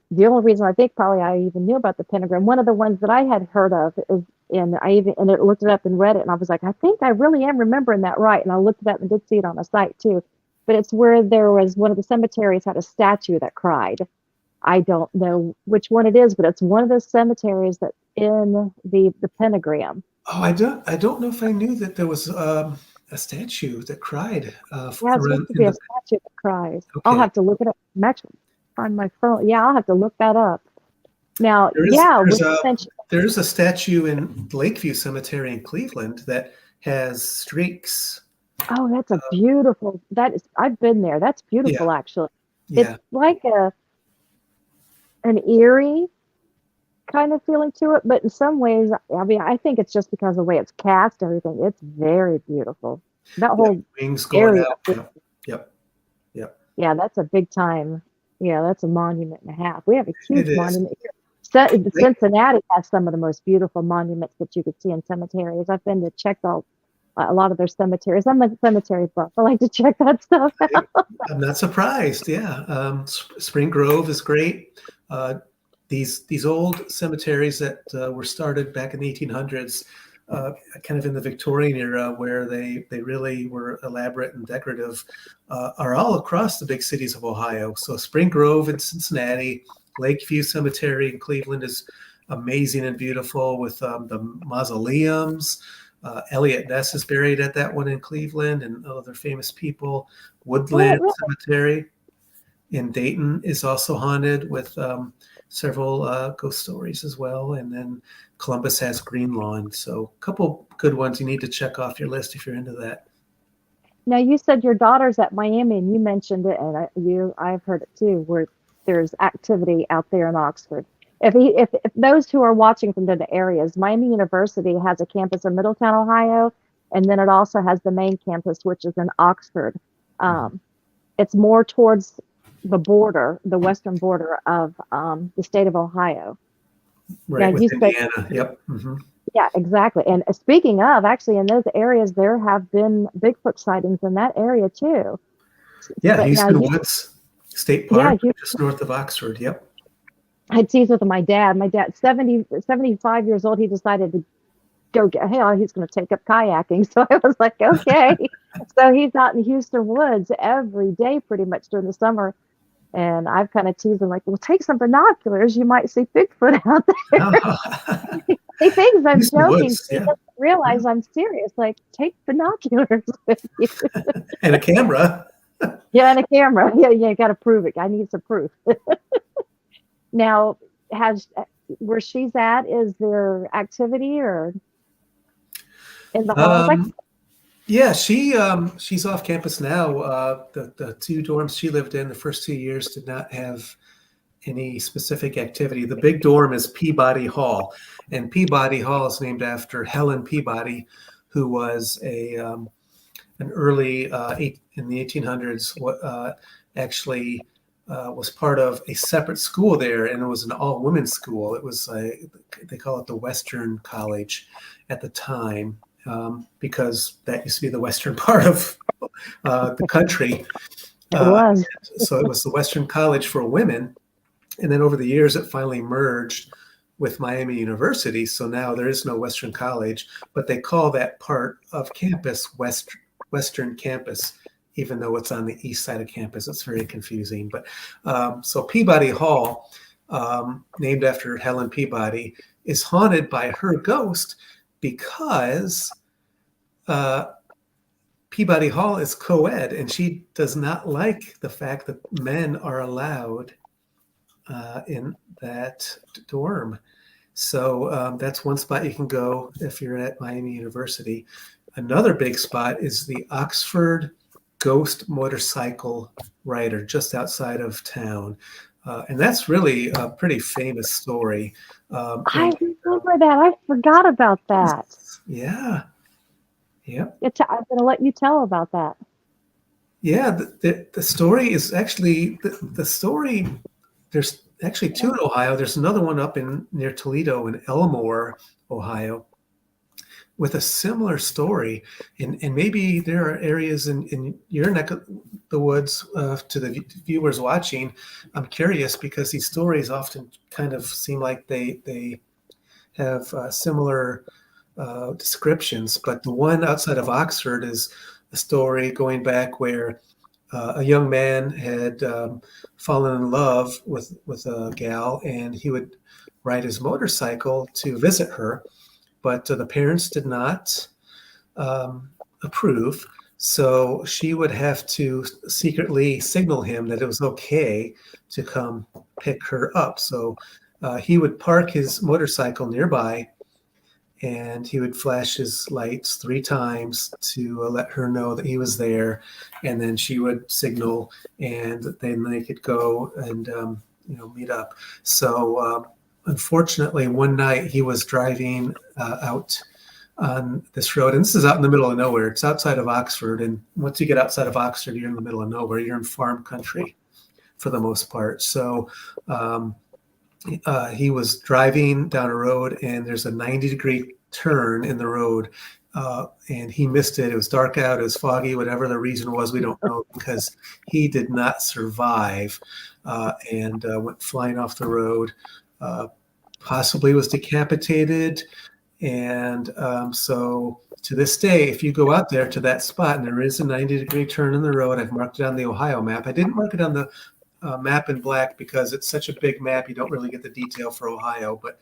the only reason I think probably I even knew about the pentagram, one of the ones that I had heard of is, and it looked it up and read it, and I was like, I think I really am remembering that right. And I looked it up and did see it on a site too. But it's where there was one of the cemeteries had a statue that cried. I don't know which one it is, but it's one of the cemeteries that's in the pentagram. Oh, I don't know if I knew that there was a statue that cried. Yeah, it's supposed to be a statue that cries. Okay. I'll have to look it up. Actually, on my phone. Yeah, I'll have to look that up. Now, there's a statue in Lakeview Cemetery in Cleveland that has streaks. Oh, that's a beautiful. I've been there. That's beautiful, actually. Yeah. It's like an eerie kind of feeling to it, but in some ways, I mean, I think it's just because of the way it's cast, everything. It's very beautiful. That whole wings going out. Yep. Yeah, that's a big time. Yeah, that's a monument and a half. We have a huge monument here. Cincinnati has some of the most beautiful monuments that you could see in cemeteries. I've been to check all a lot of their cemeteries. I'm a cemetery buff. I like to check that stuff out. I'm not surprised. Yeah, Spring Grove is great. These old cemeteries that were started back in the 1800s, kind of in the Victorian era, where they really were elaborate and decorative, are all across the big cities of Ohio. So Spring Grove in Cincinnati, Lakeview Cemetery in Cleveland is amazing and beautiful with the mausoleums. Elliot Ness is buried at that one in Cleveland, and other famous people. Woodland Really? Cemetery in Dayton is also haunted with several ghost stories as well. And then Columbus has Green Lawn. So a couple good ones you need to check off your list if you're into that. Now you said your daughter's at Miami, and you mentioned it, and I've heard it too, where there's activity out there in Oxford. If those who are watching from the areas, Miami University has a campus in Middletown, Ohio, and then it also has the main campus, which is in Oxford. It's more towards the border, the western border of the state of Ohio. Right, Now with you said, Indiana. Yep. Mm-hmm. yeah, exactly. And speaking of, actually, in those areas, there have been Bigfoot sightings in that area too. Yeah, But now Houston you, Woods State yeah, Park, you just north of Oxford. Yep. I teased with my dad. My dad, 75 years old, he decided to go get, hell, he's going to take up kayaking. So I was like, okay. So he's out in Houston Woods every day, pretty much during the summer. And I've kind of teased him, like, well, take some binoculars. You might see Bigfoot out there. He thinks I'm Houston joking. Woods, He yeah. doesn't realize I'm serious. Like, take binoculars with you. And a camera. Yeah, and a camera. Yeah, you got to prove it. I need some proof. Now, has where she's at, is there activity or in the halls? Like, Yeah, she's off campus now. The two dorms she lived in the first 2 years did not have any specific activity. The big dorm is Peabody Hall, and Peabody Hall is named after Helen Peabody, who was an early in the 1800s. Actually was part of a separate school there, and it was an all-women's school. It was they call it the Western College at the time. Because that used to be the western part of the country. it was. So it was the Western College for Women. And then over the years, it finally merged with Miami University. So now there is no Western College, but they call that part of campus Western Campus, even though it's on the east side of campus. It's very confusing. But so Peabody Hall, named after Helen Peabody, is haunted by her ghost because Peabody Hall is co-ed, and she does not like the fact that men are allowed in that dorm. So that's one spot you can go if you're at Miami University. Another big spot is the Oxford Ghost Motorcycle Rider, just outside of town. And that's really a pretty famous story. I remember that. I forgot about that. Yeah. Yeah. I'm going to let you tell about that. Yeah. The story is actually the story. There's actually two in Ohio. There's another one up near Toledo in Elmore, Ohio, with a similar story. And maybe there are areas in your neck of the woods to the viewers watching. I'm curious because these stories often kind of seem like they have similar descriptions, but the one outside of Oxford is a story going back where a young man had fallen in love with a gal, and he would ride his motorcycle to visit her, but the parents did not approve. So she would have to secretly signal him that it was okay to come pick her up. So he would park his motorcycle nearby, and he would flash his lights 3 times to let her know that he was there, and then she would signal, and then they could go and meet up. So unfortunately, one night he was driving out on this road, and this is out in the middle of nowhere. It's outside of Oxford, and once you get outside of Oxford, you're in the middle of nowhere. You're in farm country for the most part. So he was driving down a road, and there's a 90-degree turn in the road, and he missed it. It was dark out, it was foggy, whatever the reason was, we don't know, because he did not survive and went flying off the road, possibly was decapitated. And so to this day, if you go out there to that spot, and there is a 90-degree turn in the road, I've marked it on the Ohio map. I didn't mark it on the map in black because it's such a big map, you don't really get the detail for Ohio. But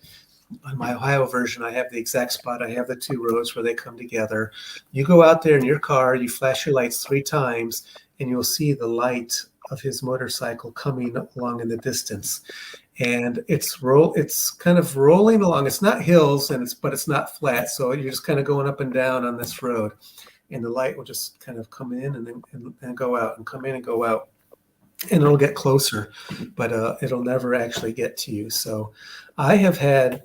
on my Ohio version, I have the exact spot. I have the two roads where they come together. You go out there in your car, you flash your lights 3 times, and you'll see the light of his motorcycle coming along in the distance. And it's kind of rolling along. It's not hills, but it's not flat. So you're just kind of going up and down on this road, and the light will just kind of come in and then go out, and come in and go out, and it'll get closer, but it'll never actually get to you. So I have had,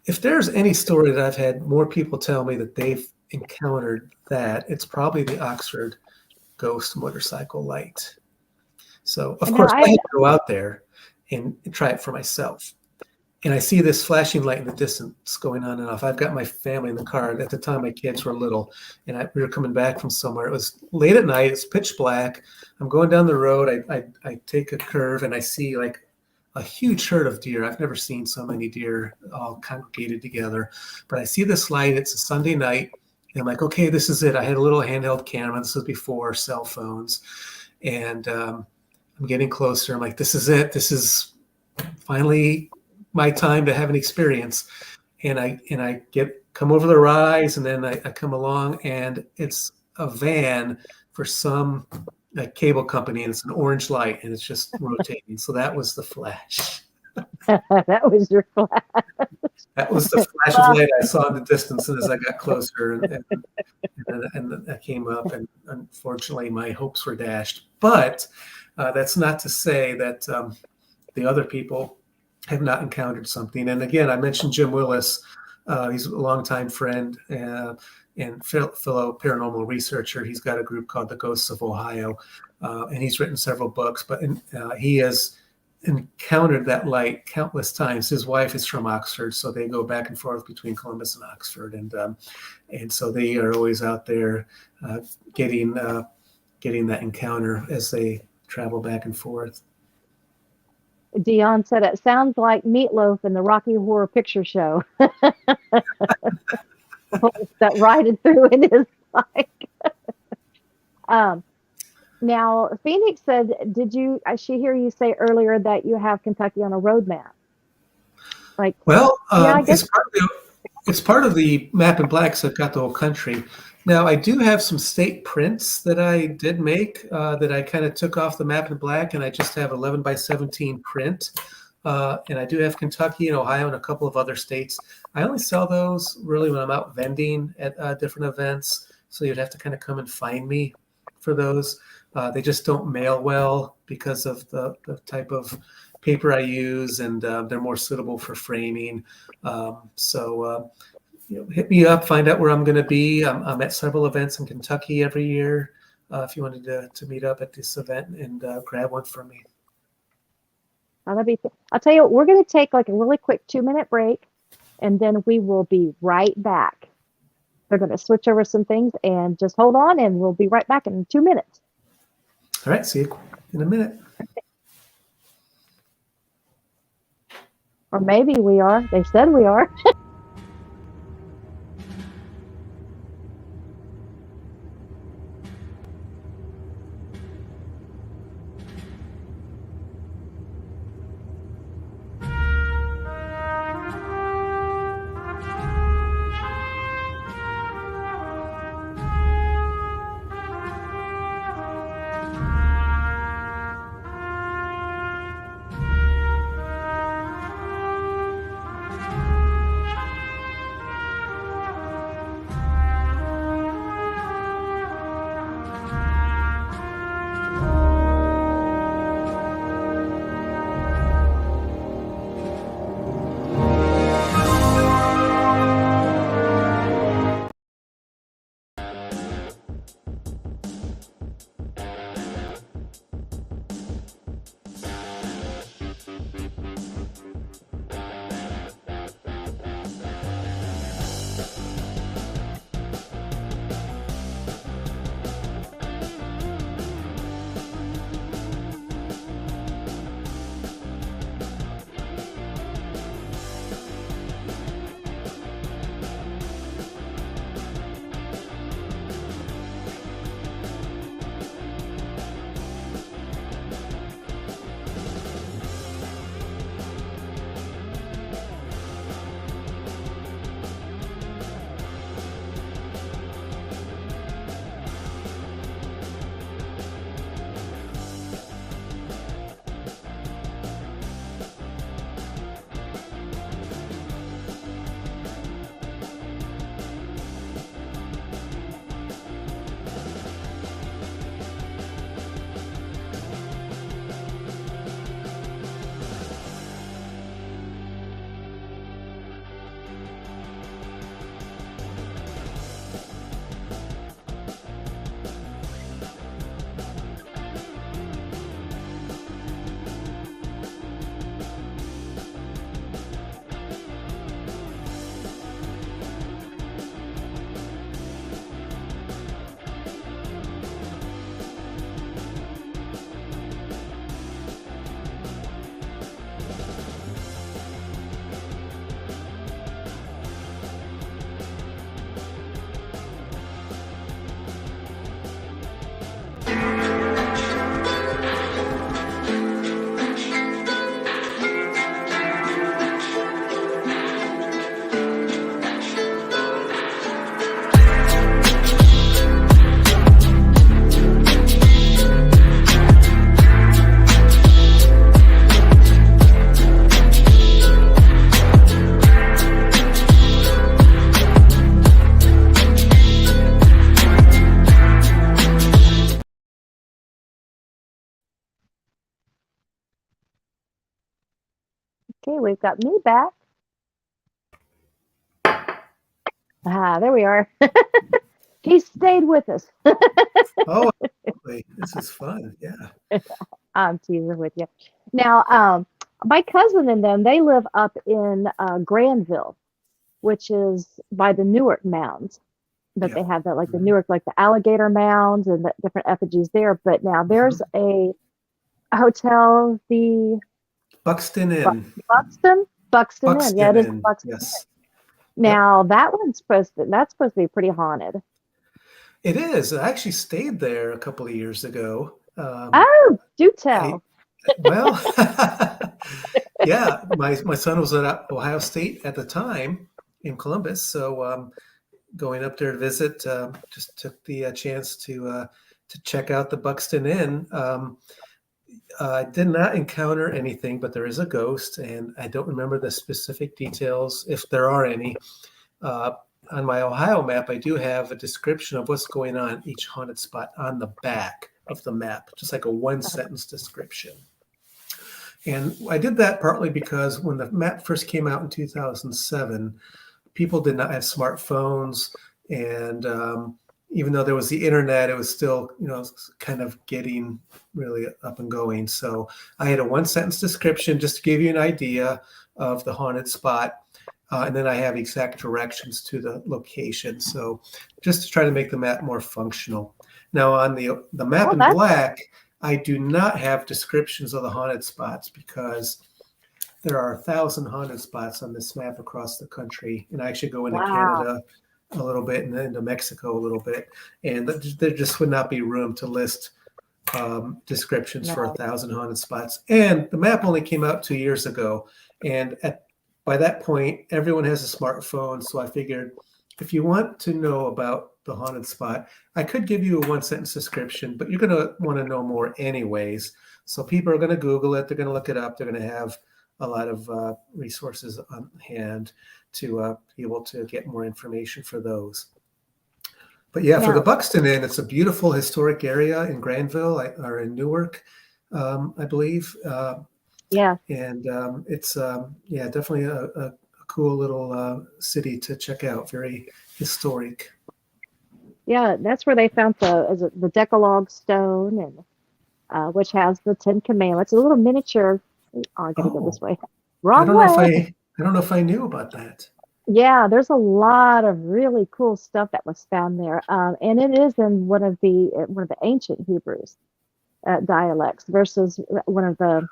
if there's any story that I've had more people tell me that they've encountered that, it's probably the Oxford ghost motorcycle light. So of course I had to go out there and try it for myself. And I see this flashing light in the distance going on and off. I've got my family in the car. At the time, my kids were little, and we were coming back from somewhere. It was late at night. It's pitch black. I'm going down the road. I take a curve, and I see like a huge herd of deer. I've never seen so many deer all congregated together. But I see this light. It's a Sunday night. And I'm like, okay, this is it. I had a little handheld camera. This was before cell phones. And I'm getting closer. I'm like, this is it. This is finally my time to have an experience. And I come over the rise, and then I come along, and it's a van for some cable company, and it's an orange light, and it's just rotating. So that was the flash. That was your flash. That was the flash of light I saw in the distance, and as I got closer, and I came up, and unfortunately my hopes were dashed. But that's not to say that the other people have not encountered something. And again, I mentioned Jim Willis. He's a longtime friend and fellow paranormal researcher. He's got a group called the Ghosts of Ohio, and he's written several books. But he has encountered that light countless times. His wife is from Oxford, so they go back and forth between Columbus and Oxford, and so they are always out there getting that encounter as they travel back and forth. Dion said it sounds like Meatloaf in the Rocky Horror Picture Show. That rided through in his bike. Now, Phoenix said, I should hear you say earlier that you have Kentucky on a road map? Like, well, yeah, I guess it's part of the map in black, so I've got the whole country. Now, I do have some state prints that I did make that I kind of took off the map in black, and I just have 11 by 17 print. And I do have Kentucky and Ohio and a couple of other states. I only sell those really when I'm out vending at different events, so you'd have to kind of come and find me for those. They just don't mail well because of the type of paper I use, and they're more suitable for framing. Hit me up, find out where I'm going to be. I'm at several events in Kentucky every year. If you wanted to meet up at this event and grab one from me. I'll tell you what, we're going to take like a really quick 2-minute break, and then we will be right back. They're going to switch over some things, and just hold on, and we'll be right back in 2 minutes. All right, see you in a minute. Or maybe we are. They said we are. Okay, we've got me back. There we are. He stayed with us. Oh, absolutely. This is fun. Yeah. I'm teasing with you. Now, my cousin and them, they live up in Granville, which is by the Newark Mounds. That Yeah. they have that, like the Newark, like the alligator mounds and the different effigies there. But now there's Mhm. a hotel, the Buxton Bu- Inn. Buxton Inn. Yeah, Buxton it is Inn. Buxton Inn. Yes. Yep. Now that's supposed to be pretty haunted. It is. I actually stayed there a couple of years ago. Oh, do I tell. well, yeah. My son was at Ohio State at the time in Columbus, so going up there to visit, just took the chance to check out the Buxton Inn. I did not encounter anything, but there is a ghost, and I don't remember the specific details, if there are any. Uh, on my Ohio map, I do have a description of what's going on at each haunted spot on the back of the map, just like a one sentence description. And I did that partly because when the map first came out in 2007, people did not have smartphones. And even though there was the internet, it was still, kind of getting really up and going. So I had a one sentence description just to give you an idea of the haunted spot. And then I have exact directions to the location. So just to try to make the map more functional. Now on the map in black, I do not have descriptions of the haunted spots because there are 1,000 haunted spots on this map across the country. And I actually go into Canada a little bit and then into Mexico a little bit. And there just would not be room to list descriptions for 1,000 haunted spots. And the map only came out 2 years ago. And by that point, everyone has a smartphone. So I figured if you want to know about the haunted spot, I could give you a one sentence description, but you're going to want to know more anyways. So people are going to Google it. They're going to look it up. They're going to have a lot of resources on hand to be able to get more information for those. But yeah, for the Buxton Inn, it's a beautiful historic area in Granville or in Newark, I believe. Yeah. And it's definitely a cool little city to check out. Very historic. Yeah, that's where they found the Decalogue stone, and which has the Ten Commandments. A little miniature. Oh, I gotta go this way. Wrong way. I don't know if I knew about that. Yeah, there's a lot of really cool stuff that was found there, and it is in one of the ancient Hebrews dialects versus one of the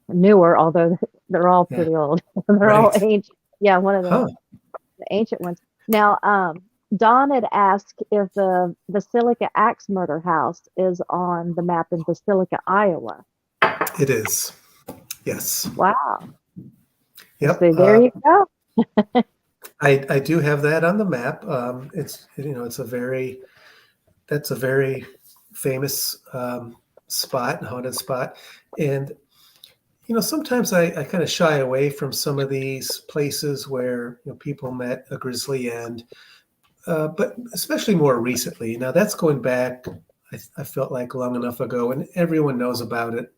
newer, although they're all pretty old. They're all ancient. Yeah, one of the ancient ones. Now, Don had asked if the Basilica Axe Murder House is on the map in Basilica, Iowa. It is. Yes. Wow. Yep. So there you go. I do have that on the map. It's that's a very famous spot, haunted spot, and sometimes I kind of shy away from some of these places where people met a grisly end, but especially more recently. Now that's going back, I felt like long enough ago, and everyone knows about it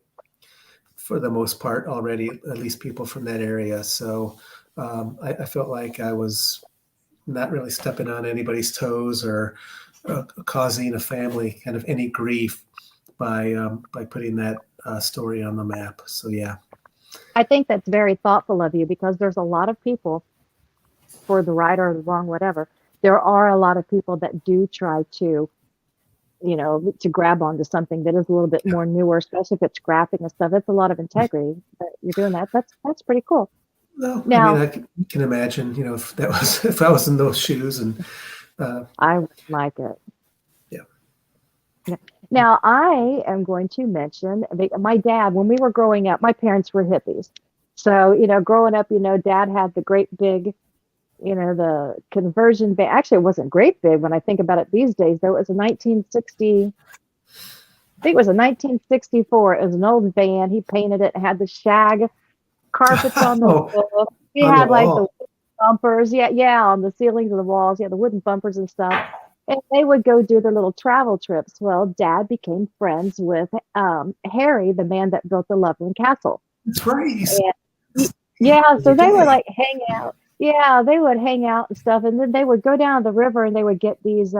for the most part already, at least people from that area. So I felt like I was not really stepping on anybody's toes or causing a family kind of any grief by putting that story on the map. So yeah, I think that's very thoughtful of you because there's a lot of people, for the right or the wrong, whatever. There are a lot of people that do try to, to grab onto something that is a little bit more newer, especially if it's graphic and stuff. It's a lot of integrity. But you're doing that. That's pretty cool. Well, now, I mean, I can imagine, if I was in those shoes, and I would like it. Yeah. Now, I am going to mention my dad, when we were growing up, my parents were hippies. So, growing up, Dad had the great big, the conversion van. Actually, it wasn't great big when I think about it these days, though. It was a 1960, I think it was a 1964. It was an old van. He painted it, had the shag carpets on the roof. He had like the bumpers, on the ceilings of the walls. Yeah, the wooden bumpers and stuff. And they would go do their little travel trips. Well, Dad became friends with Harry, the man that built the Loveland Castle. That's right. Yeah, As so you they would day. like hang out. Yeah, they would hang out and stuff, and then they would go down the river and they would get these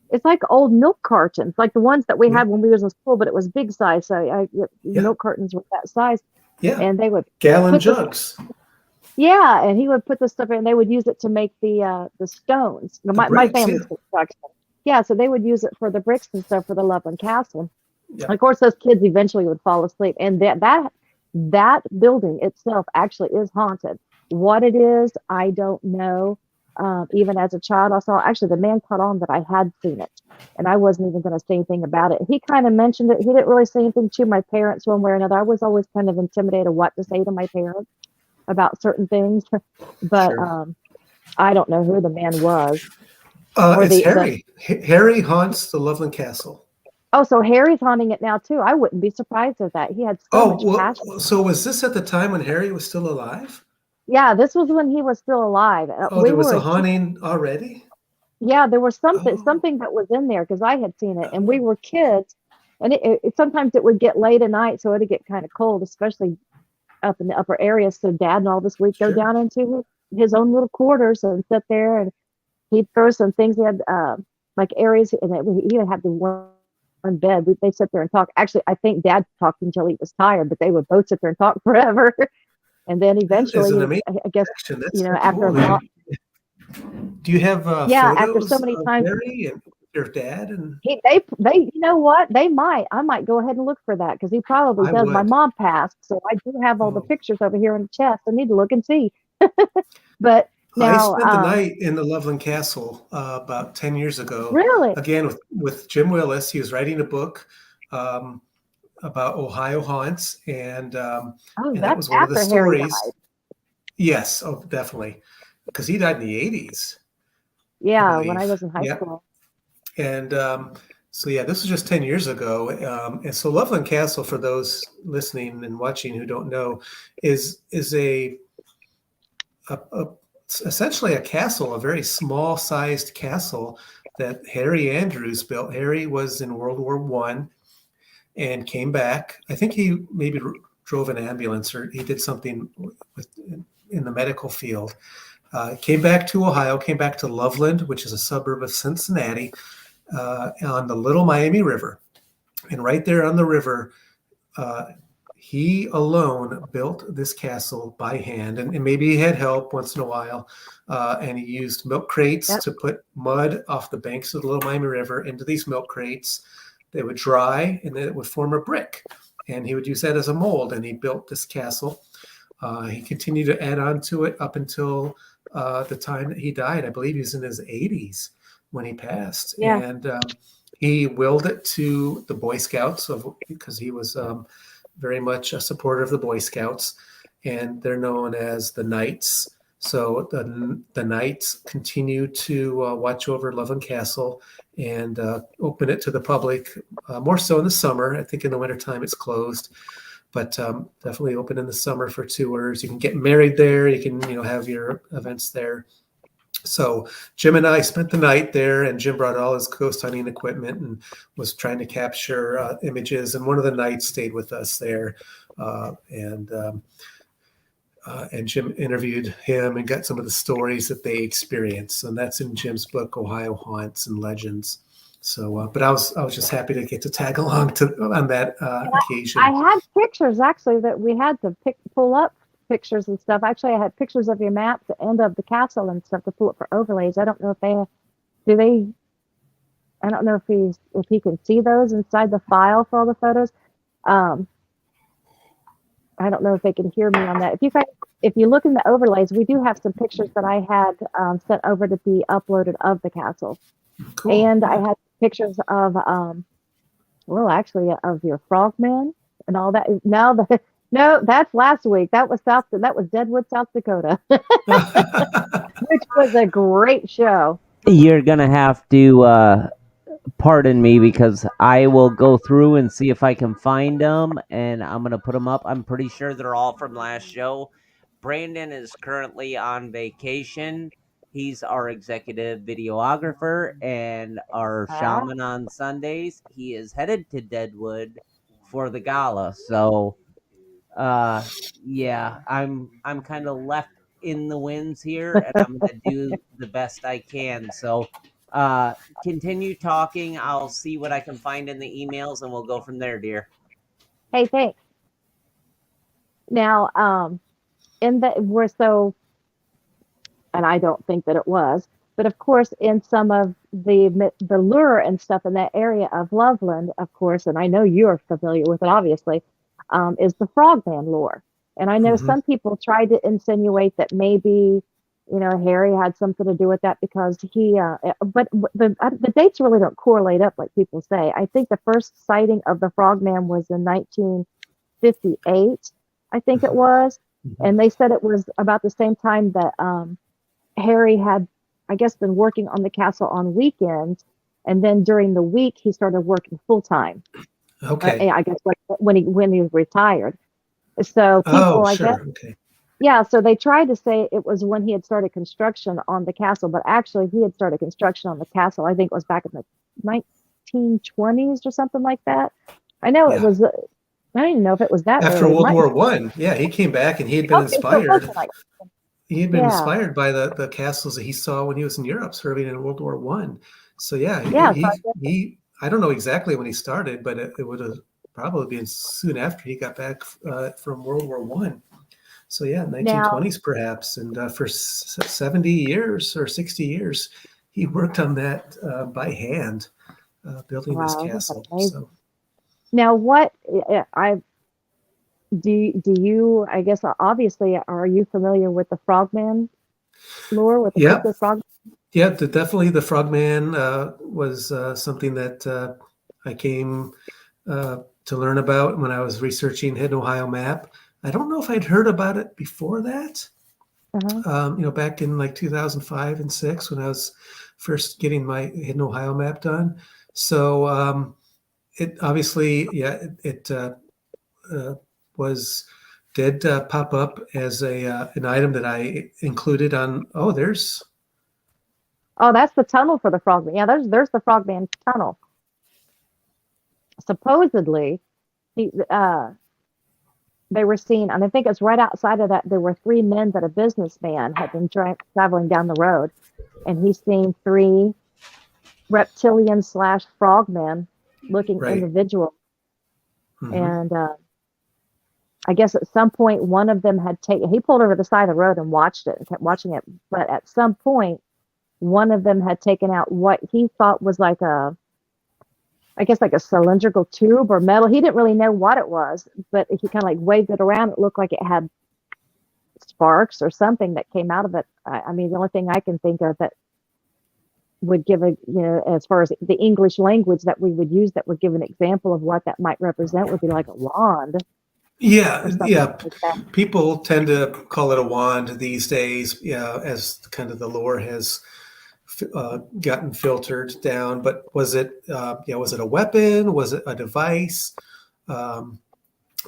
it's like old milk cartons, like the ones that we Yeah, had when we was in school, but it was big size. So yeah, milk cartons were that size, yeah. and they would Gallon put this. jugs, Yeah, and he would put the stuff in, and they would use it to make the stones. You know, the my bricks. Yeah, family's construction. Yeah, so they would use it for the bricks and stuff for the Loveland Castle. yeah. Of course, those kids eventually would fall asleep, and that building itself actually is haunted. What it is, I don't know. Even as a child, I saw actually the man caught on that I had seen it, and I wasn't even going to say anything about it. He kind of mentioned it. He didn't really say anything to my parents one way or another. I was always kind of intimidated what to say to my parents about certain things, but Sure. I don't know who the man was or It's the. Harry. Harry haunts the Loveland Castle. Oh, so Harry's haunting it now too. I wouldn't be surprised at that. He had so Oh, much passion. well, so was this at the time when Harry was still alive? Yeah, this was when he was still alive. Oh, We there was were a a kid. haunting already? Yeah, there was Oh, something that was in there because I had seen it, and we oh, were kids, and sometimes it would get late at night, so it'd get kind of cold, especially up in the upper areas. So Dad and all this, we'd go sure. down into his own little quarters and sit there, and he'd throw some things. He had like areas, and he even had the one bed. They sit there and talk. Actually, I think Dad talked until he was tired, but they would both sit there and talk forever. And then That is an eventually, amazing I guess, action. That's so after cool. Do you have yeah, after so photos many of times, Harry and your dad? And they, you know what? I might go ahead and look for that because he probably I does. My would. mom passed, so I do have all the Oh, pictures over here in the chest. I need to look and see. But I now, spent the night in the Loveland Castle about 10 years ago, really, again with Jim Willis. He was writing a book um, about Ohio haunts, oh, and that that's was one of the after Harry died. stories. Yes, oh, definitely, because he died in the 80s, I Yeah, when I believe. was in high Yeah, school. and so yeah, this was just 10 years ago, and so Loveland Castle, for those listening and watching who don't know, is a essentially a castle, a very small sized castle that Harry Andrews built. Harry was in World War One and came back. I think he maybe drove an ambulance or he did something with, in the medical field. Came back to Ohio, came back to Loveland, which is a suburb of Cincinnati, on the Little Miami River. And right there on the river, uh, he alone built this castle by hand, and maybe he had help once in a while. And he used milk crates Yep. to put mud off the banks of the Little Miami River into these milk crates. They would dry, and then it would form a brick. And he would use that as a mold, and he built this castle. He continued to add on to it up until the time that he died. I believe he was in his 80s when he passed, Yeah. and he willed it to the Boy Scouts because he was very much a supporter of the Boy Scouts, and they're known as the Knights. So the Knights continue to watch over Loveland Castle and open it to the public, more so in the summer. I think in the wintertime it's closed, but definitely open in the summer for tours. You can get married there. You can have your events there. So Jim and I spent the night there, and Jim brought all his ghost hunting equipment and was trying to capture images. And one of the Knights stayed with us there, and Jim interviewed him and got some of the stories that they experienced. And that's in Jim's book, Ohio Haunts and Legends. So, but I was just happy to get to tag along on that And I occasion. had pictures actually that we had to pull up pictures and stuff. Actually, I had pictures of your map, the end of the castle and stuff to pull up for overlays. I don't know if do they. I don't know if he can see those inside the file for all the photos. Um, I don't know if they can hear me on that. If you look in the overlays, we do have some pictures that I had sent over to be uploaded of the castle, Cool. and I Yeah. had pictures of well, actually, of your frogmen and all that. Now the no, that's last week. That was Deadwood, South Dakota, which was a great show. You're gonna have to pardon me because I will go through and see if I can find them, and I'm gonna put them up. I'm pretty sure they're all from last show. Brandon is currently on vacation. He's our executive videographer and our Ah, shaman on Sundays. He is headed to Deadwood for the gala. So Yeah, I'm kind of left in the winds here, and I'm gonna do the best I can. So, continue talking. I'll see what I can find in the emails, and we'll go from there, dear. Hey, thanks. Now, in the we're so, and I don't think that it was, but of course, in some of the lure and stuff in that area of Loveland, of course, and I know you're familiar with it, obviously, is the frogman lore. And I know Hmm. some people tried to insinuate that maybe, Harry had something to do with that because but the dates really don't correlate up like people say. I think the first sighting of the frogman was in 1958, I think it was. Hmm. And they said it was about the same time that Harry had, I guess, been working on the castle on weekends, and then during the week he started working full time. Okay. I guess like when he was retired. So Oh, people, I guess, sure. Okay. yeah. So they tried to say it was when he had started construction on the castle, but actually he had started construction on the castle. I think it was back in the 1920s or something like that. I know it Yeah. was. I don't even know if it was that After early. It World might. War One, yeah, he came back and he had been Okay, so it was inspired. like, He had been yeah, inspired by the castles that he saw when he was in Europe serving in World War One. So yeah, yeah. So I guess, he I don't know exactly when he started, but it would have probably been soon after he got back from World War One. So yeah, now, 1920s perhaps, and for 70 years or 60 years, he worked on that by hand, building this wow, isn't that castle. amazing? So Now, what I do you, I guess, obviously, are you familiar with the Frogman lore, with the yeah, cryptid frog? yeah, definitely the Frogman was something that I came to learn about when I was researching Hidden Ohio Map. I don't know if I'd heard about it before that. Uh-huh. Back in like 2005 and six when I was first getting my Hidden Ohio Map done. So it obviously, yeah, it uh, was did pop up as a an item that I included on. Oh, there's Oh, that's the tunnel for the Frogman. Yeah, there's the Frogman tunnel. Supposedly, he, they were seen, and I think it's right outside of that. There were three men that a businessman had been traveling down the road, and he's seen three reptilian slash frogmen looking right. individual. Hmm. And I guess at some point, one of them had taken, he pulled over the side of the road and watched it and kept watching it. But at some point, one of them had taken out what he thought was like I guess like a cylindrical tube or metal. He didn't really know what it was, but he kind of like waved it around. It looked like it had sparks or something that came out of it. I mean, the only thing I can think of that would give as far as the English language that we would use that would give an example of what that might represent would be like a wand Yeah, or something yeah. like that. People tend to call it a wand these days. Yeah, as kind of the lore has gotten filtered down. But was it? Was it a weapon? Was it a device? Um,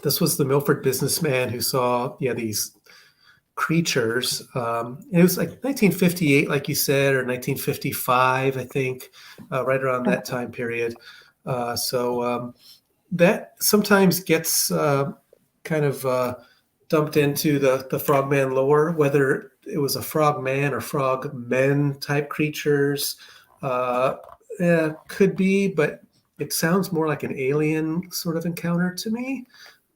this was the Milford businessman who saw these creatures. It was like 1958, like you said, or 1955, I think, right around that time period. So that sometimes gets kind of dumped into the frogman lore, whether it was a frogman or frogmen type creatures. Uh, could be, but it sounds more like an alien sort of encounter to me.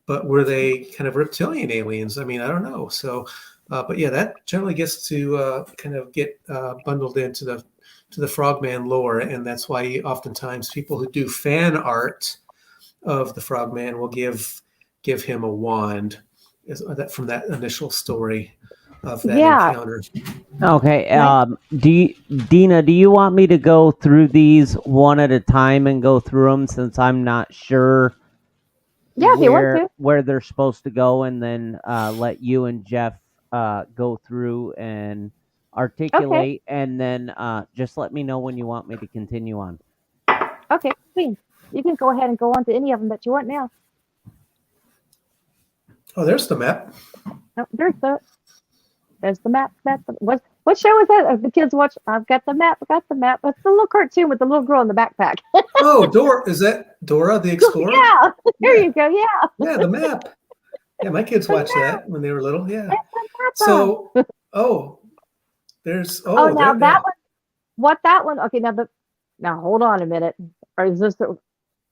But were they kind of reptilian aliens? I mean, I don't know. So, but yeah, that generally gets to kind of get bundled into the frogman lore, and that's why oftentimes people who do fan art of the frogman will give him a wand from that initial story of that Yeah, encounter. Okay. nice. Dina, do you want me to go through these one at a time and go through them since I'm not sure Yeah, if you want to. where they're supposed to go, and then let you and Jeff go through and Okay. articulate, and then just let me know when you want me to continue on. Okay. Queen, you can go ahead and go on to any of them that you want now. Oh, there's the map. Oh, there's the map. What show is that? The kids watch. I've got the map. I got the map. It's the little cartoon with the little girl in the backpack. Oh, Dora, is that Dora the Explorer? Yeah, there Yeah, you go. Yeah. yeah, the map. Yeah, my kids The watched map. that when they were little. Yeah. It's a mappa. So, oh, there's, Oh, oh, now there, that yeah. one, what that one? Okay, now hold on a minute. Or is this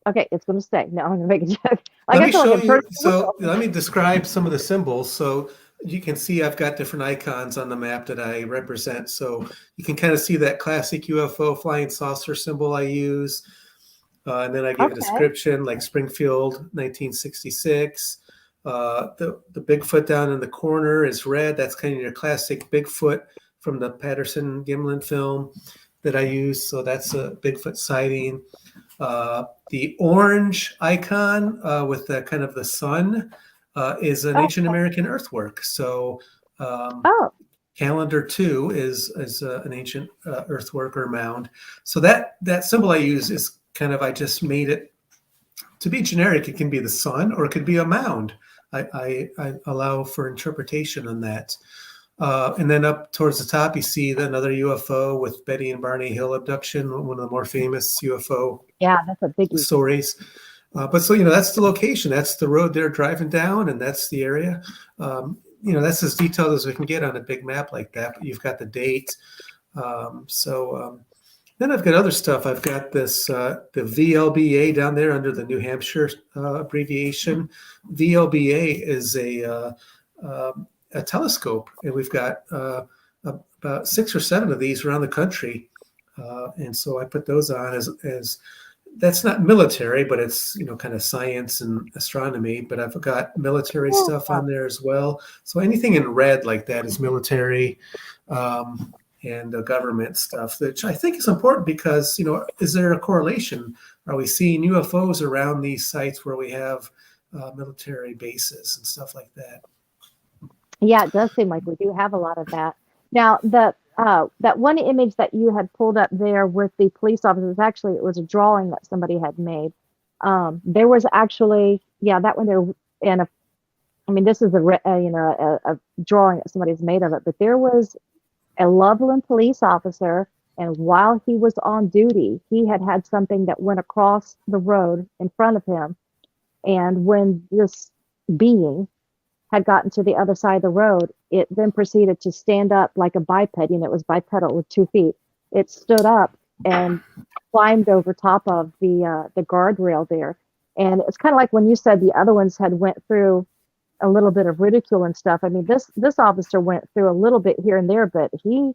okay? It's going to stay. No, I'm going to make a joke. Like Let I me said, like show a turn you. the So wheel. let me describe some of the symbols. So you can see I've got different icons on the map that I represent. So you can kind of see that classic UFO flying saucer symbol I use. And then I gave a Okay. description like Springfield, 1966. The Bigfoot down in the corner is red. That's kind of your classic Bigfoot from the Patterson Gimlin film that I use. So that's a Bigfoot sighting. The orange icon with the kind of the sun is an Oh, ancient American earthwork. So oh, calendar 2 is an ancient earthwork or mound. So that symbol I use is kind of, I just made it to be generic. It can be the sun or it could be a mound. I allow for interpretation on that. And then up towards the top, you see another UFO with Betty and Barney Hill abduction, one of the more famous UFO yeah, that's a biggie. stories. But so, that's the location. That's the road they're driving down, and that's the area. That's as detailed as we can get on a big map like that. But you've got the date. Then I've got other stuff. I've got this the VLBA down there under the New Hampshire abbreviation. VLBA is a telescope, and we've got about 6 or 7 of these around the country. And so I put those on as that's not military, but it's kind of science and astronomy. But I've got military Yeah. stuff on there as well. So anything in red like that is military. And government stuff, which I think is important because, is there a correlation? Are we seeing UFOs around these sites where we have military bases and stuff like that? Yeah, it does seem like we do have a lot of that. Now, the that one image that you had pulled up there with the police officers, actually, it was a drawing that somebody had made. There was actually, yeah, that one there, and I mean, this is a drawing that somebody's made of it, but there was a Loveland police officer, and while he was on duty, he had something that went across the road in front of him, and when this being had gotten to the other side of the road, it then proceeded to stand up like a biped. It was bipedal with 2 feet. It stood up and climbed over top of the guardrail there. And it's kind of like when you said the other ones had went through a little bit of ridicule and stuff. I mean, this officer went through a little bit here and there, but he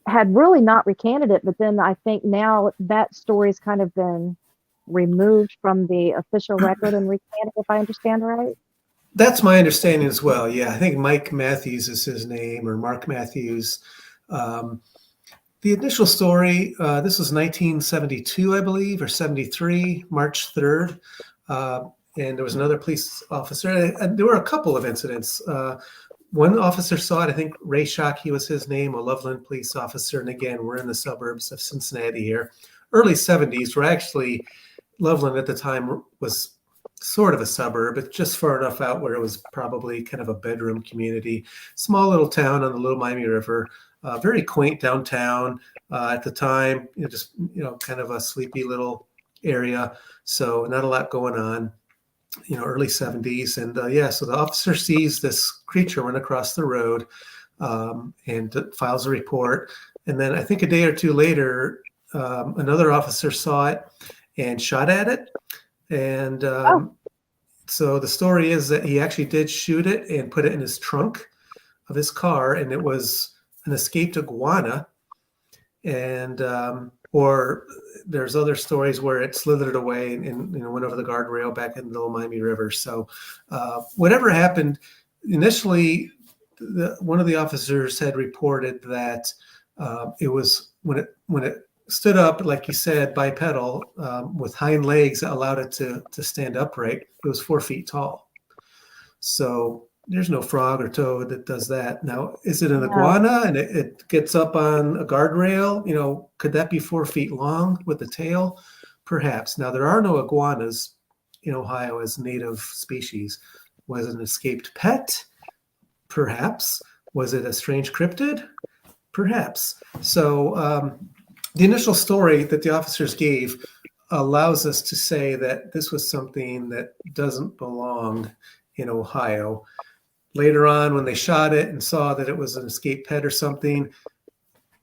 had really not recanted it. But then I think now that story's kind of been removed from the official record and recanted, if I understand right. That's my understanding as well. Yeah, I think Mike Matthews is his name, or Mark Matthews. The initial story, this was 1972, I believe, or 73, March 3rd. And there was another police officer. And there were a couple of incidents. One officer saw it, I think Ray Shockey was his name, a Loveland police officer. And again, we're in the suburbs of Cincinnati here. Early 70s, were actually, Loveland at the time was sort of a suburb. It's just far enough out where it was probably kind of a bedroom community. Small little town on the Little Miami River. Very quaint downtown at the time. Just kind of a sleepy little area. So not a lot going on. Early 70s. And so the officer sees this creature run across the road and files a report. And then I think a day or two later, another officer saw it and shot at it. And so the story is that he actually did shoot it and put it in his trunk of his car, and it was an escaped iguana. And or there's other stories where it slithered away and went over the guardrail back in the Little Miami River. So whatever happened, initially, one of the officers had reported that it was when it stood up, like you said, bipedal with hind legs that allowed it to stand upright. It was 4 feet tall. So there's no frog or toad that does that. Now, is it an iguana and it gets up on a guardrail? Could that be 4 feet long with the tail? Perhaps. Now, there are no iguanas in Ohio as native species. Was it an escaped pet? Perhaps. Was it a strange cryptid? Perhaps. So the initial story that the officers gave allows us to say that this was something that doesn't belong in Ohio. Later on, when they shot it and saw that it was an escaped pet or something,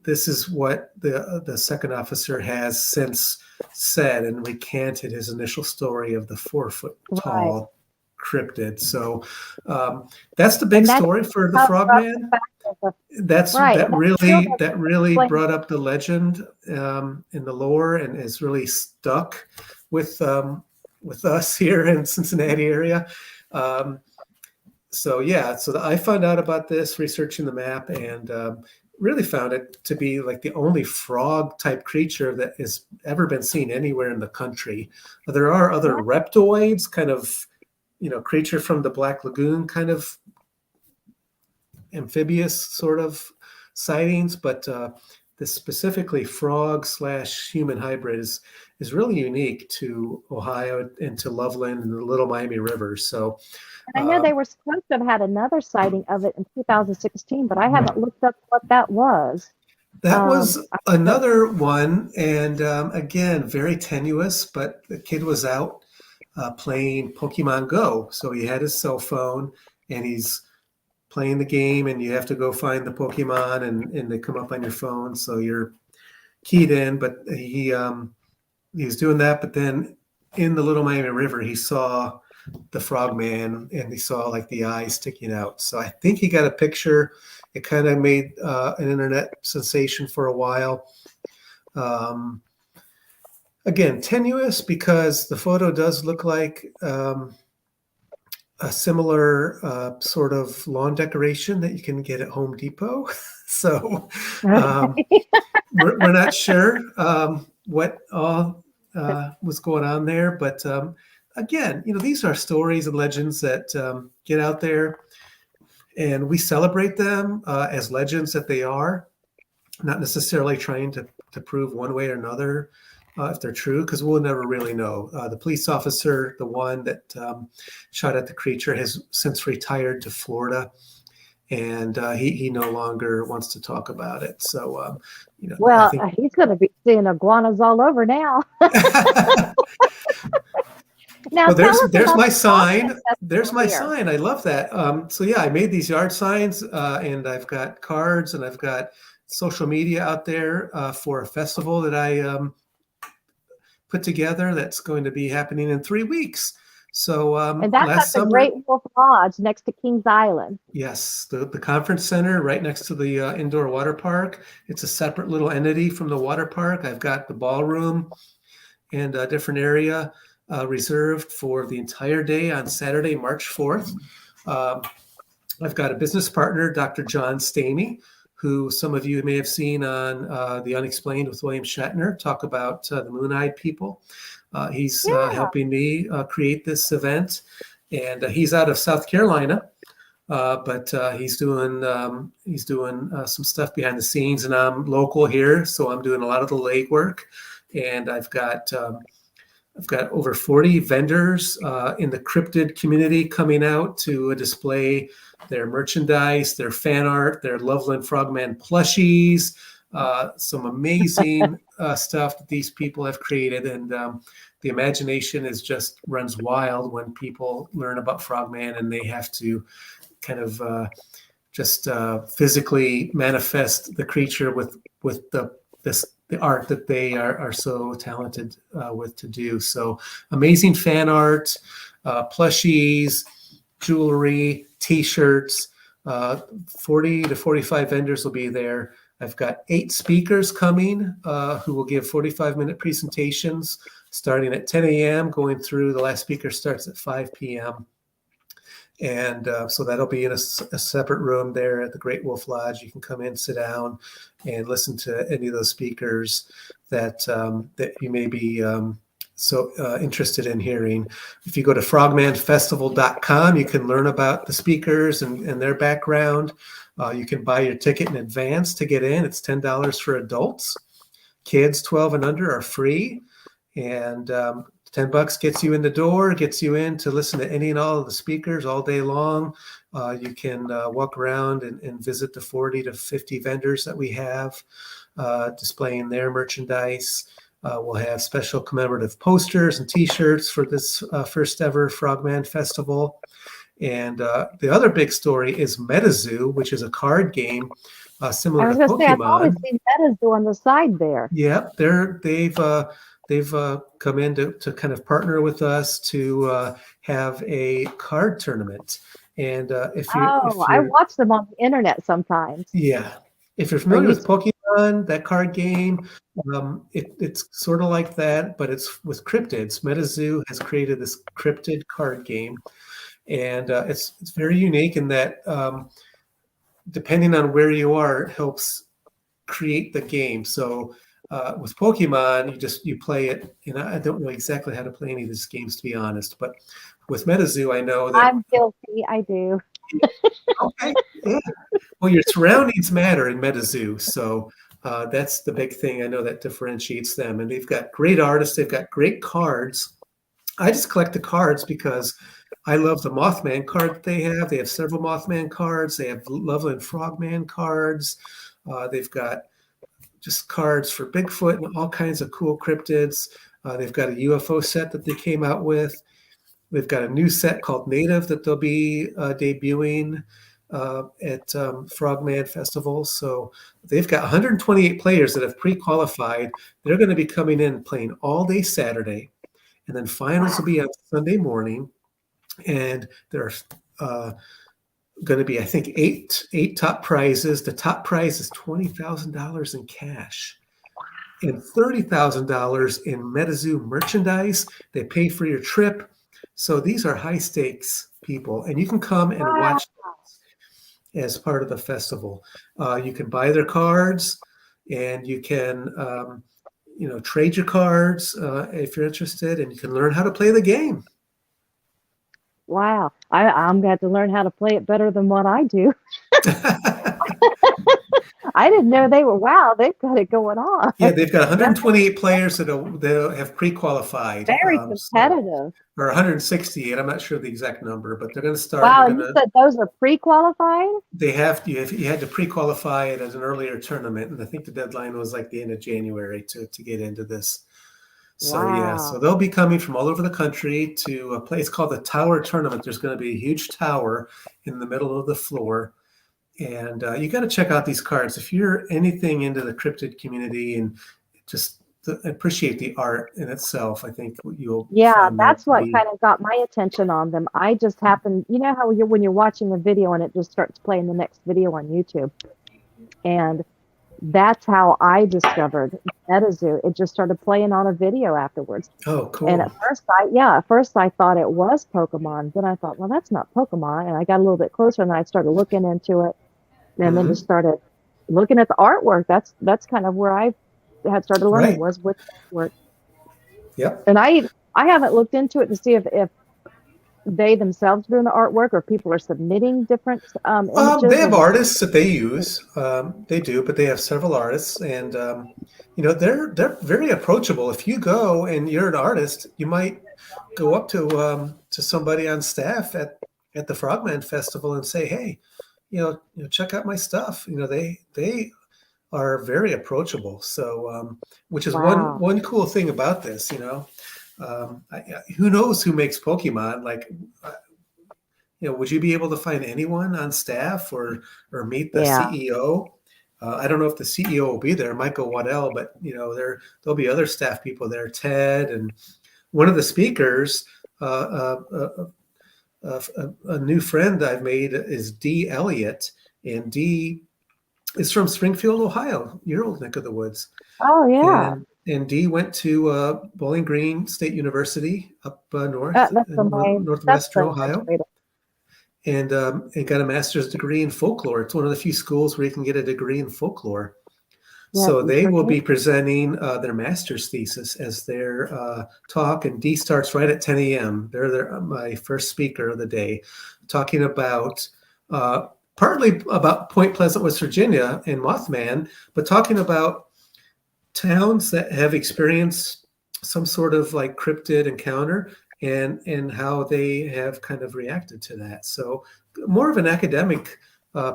this is what the second officer has since said and recanted his initial story of the 4-foot tall cryptid. So that's the big story for the frogman. That really brought up the legend in the lore and is really stuck with us here in Cincinnati area. So I found out about this researching the map and really found it to be like the only frog type creature that has ever been seen anywhere in the country. There are other reptoids, kind of, creature from the Black Lagoon, kind of amphibious sort of sightings, but this specifically frog/human hybrid is really unique to Ohio and to Loveland and the Little Miami River. So and I know they were supposed to have had another sighting of it in 2016, but I haven't looked up what that was. That was another one, and again, very tenuous, but the kid was out playing Pokemon Go. So he had his cell phone, and he's playing the game, and you have to go find the Pokemon, and they come up on your phone, so you're keyed in. But he was doing that, but then in the Little Miami River, he saw the frogman, and he saw like the eyes sticking out. So I think he got a picture. It kind of made an internet sensation for a while. Again, tenuous because the photo does look like a similar sort of lawn decoration that you can get at Home Depot. So we're not sure what all was going on there, but again, these are stories and legends that get out there, and we celebrate them as legends that they are, not necessarily trying to prove one way or another if they're true, because we'll never really know. The police officer, the one that shot at the creature, has since retired to Florida, and he no longer wants to talk about it. So, well, he's going to be seeing iguanas all over now. Now, well, there's my sign. There's my sign. I love that. So yeah, I made these yard signs, and I've got cards, and I've got social media out there for a festival that I put together that's going to be happening in 3 weeks. So and that's at the Great Wolf Lodge next to Kings Island. Yes, the conference center right next to the indoor water park. It's a separate little entity from the water park. I've got the ballroom and a different area reserved for the entire day on Saturday, March 4th. I've got a business partner, Dr. John Stamey, who some of you may have seen on The Unexplained with William Shatner, talk about the Moon-Eyed people. He's helping me create this event, and he's out of South Carolina, but he's doing some stuff behind the scenes, and I'm local here, so I'm doing a lot of the legwork, and I've got over 40 vendors in the cryptid community coming out to display their merchandise, their fan art, their Loveland Frogman plushies, some amazing stuff that these people have created. And the imagination just runs wild when people learn about Frogman and they have to kind of just physically manifest the creature with the art that they are so talented with to do. So amazing fan art, plushies, jewelry, T-shirts, 40 to 45 vendors will be there. I've got 8 speakers coming who will give 45-minute presentations starting at 10 a.m. going through. The last speaker starts at 5 p.m. And so that'll be in a separate room there at the Great Wolf Lodge. You can come in, sit down, and listen to any of those speakers that you may be interested in hearing. If you go to frogmanfestival.com, you can learn about the speakers and their background. You can buy your ticket in advance to get in. It's $10 for adults. Kids 12 and under are free. And $10 gets you in the door, gets you in to listen to any and all of the speakers all day long. You can walk around and visit the 40 to 50 vendors that we have displaying their merchandise. We'll have special commemorative posters and T-shirts for this first ever Frogman Festival. And the other big story is MetaZoo, which is a card game I similar was to going to say, I thought I'd Pokemon. seen Metazu on the side there. Yeah, they've come in to kind of partner with us to have a card tournament. And Oh, if I you're watch them on the internet sometimes. yeah, if you're Or familiar with YouTube. Pokemon, that card game, it's sort of like that, but it's with cryptids. MetaZoo has created this cryptid card game, and it's very unique in that depending on where you are, it helps create the game. So with Pokemon, you play it, and I don't know exactly how to play any of these games to be honest, but with MetaZoo, I know that I'm guilty. I do. okay, yeah. Well, your surroundings matter in MetaZoo, so that's the big thing. I know that differentiates them, and they've got great artists. They've got great cards. I just collect the cards because I love the Mothman card that they have. They have several Mothman cards. They have Loveland Frogman cards. They've got just cards for Bigfoot and all kinds of cool cryptids. They've got a UFO set that they came out with. We've got a new set called Native that they'll be debuting at Frogman Festival. So they've got 128 players that have pre-qualified. They're going to be coming in playing all day Saturday, and then finals will be on Sunday morning. And there are going to be, I think, eight top prizes. The top prize is $20,000 in cash and $30,000 in MetaZoo merchandise. They pay for your trip. So these are high stakes people, and you can come and Wow. watch as part of the festival. You can buy their cards, and you can trade your cards if you're interested, and you can learn how to play the game. Wow. I'm going to have to learn how to play it better than what I do. I didn't know they were, wow, they've got it going on. Yeah, they've got 128 players that have pre-qualified. Very competitive. Or 168. I'm not sure the exact number, but they're going to start. Wow, you said those are pre-qualified? They have to. You had to pre-qualify it as an earlier tournament, and I think the deadline was like the end of January to get into this. So yeah, so they'll be coming from all over the country to a place called the Tower Tournament. There's going to be a huge tower in the middle of the floor. And you got to check out these cards. If you're anything into the cryptid community and just appreciate the art in itself, I think you'll. Yeah, that's what kind of got my attention on them. I just happened, you know how when you're watching a video and it just starts playing the next video on YouTube. And that's how I discovered MetaZoo. It just started playing on a video afterwards. Oh, cool. And at first I thought it was Pokemon. Then I thought, well, that's not Pokemon. And I got a little bit closer and I started looking into it. And then just started looking at the artwork. That's kind of where I had started learning was with artwork. Yep. And I haven't looked into it to see if they themselves doing the artwork or people are submitting different images. They have artists that they use. They do, but they have several artists, and they're very approachable. If you go and you're an artist, you might go up to somebody on staff at the Frogman Festival and say, "Hey, check out my stuff." They are very approachable. So, which is one cool thing about this. Who knows who makes Pokemon? Like, would you be able to find anyone on staff or meet the CEO? I don't know if the CEO will be there, Michael Waddell, but there'll be other staff people there, Ted, and one of the speakers. A new friend I've made is Dee Elliott, and Dee is from Springfield, Ohio, your old neck of the woods. Oh, yeah. And Dee went to Bowling Green State University up north, northwestern Ohio, and got a master's degree in folklore. It's one of the few schools where you can get a degree in folklore. So they will be presenting their master's thesis as their talk, and Dee starts right at 10 a.m. They're my first speaker of the day, talking about partly about Point Pleasant, West Virginia, and Mothman, but talking about towns that have experienced some sort of like cryptid encounter and how they have kind of reacted to that. So more of an academic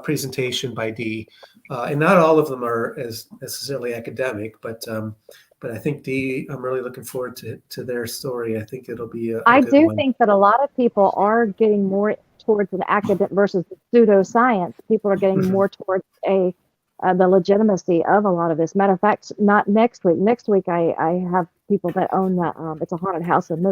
presentation by Dee. And not all of them are as necessarily academic, but I think Dee, I'm really looking forward to their story. I think it'll be I do think that a lot of people are getting more towards an academic versus pseudoscience. People are getting Mhm. more towards the legitimacy of a lot of this. Matter of fact, not next week. Next week, I have people that own the it's a haunted house in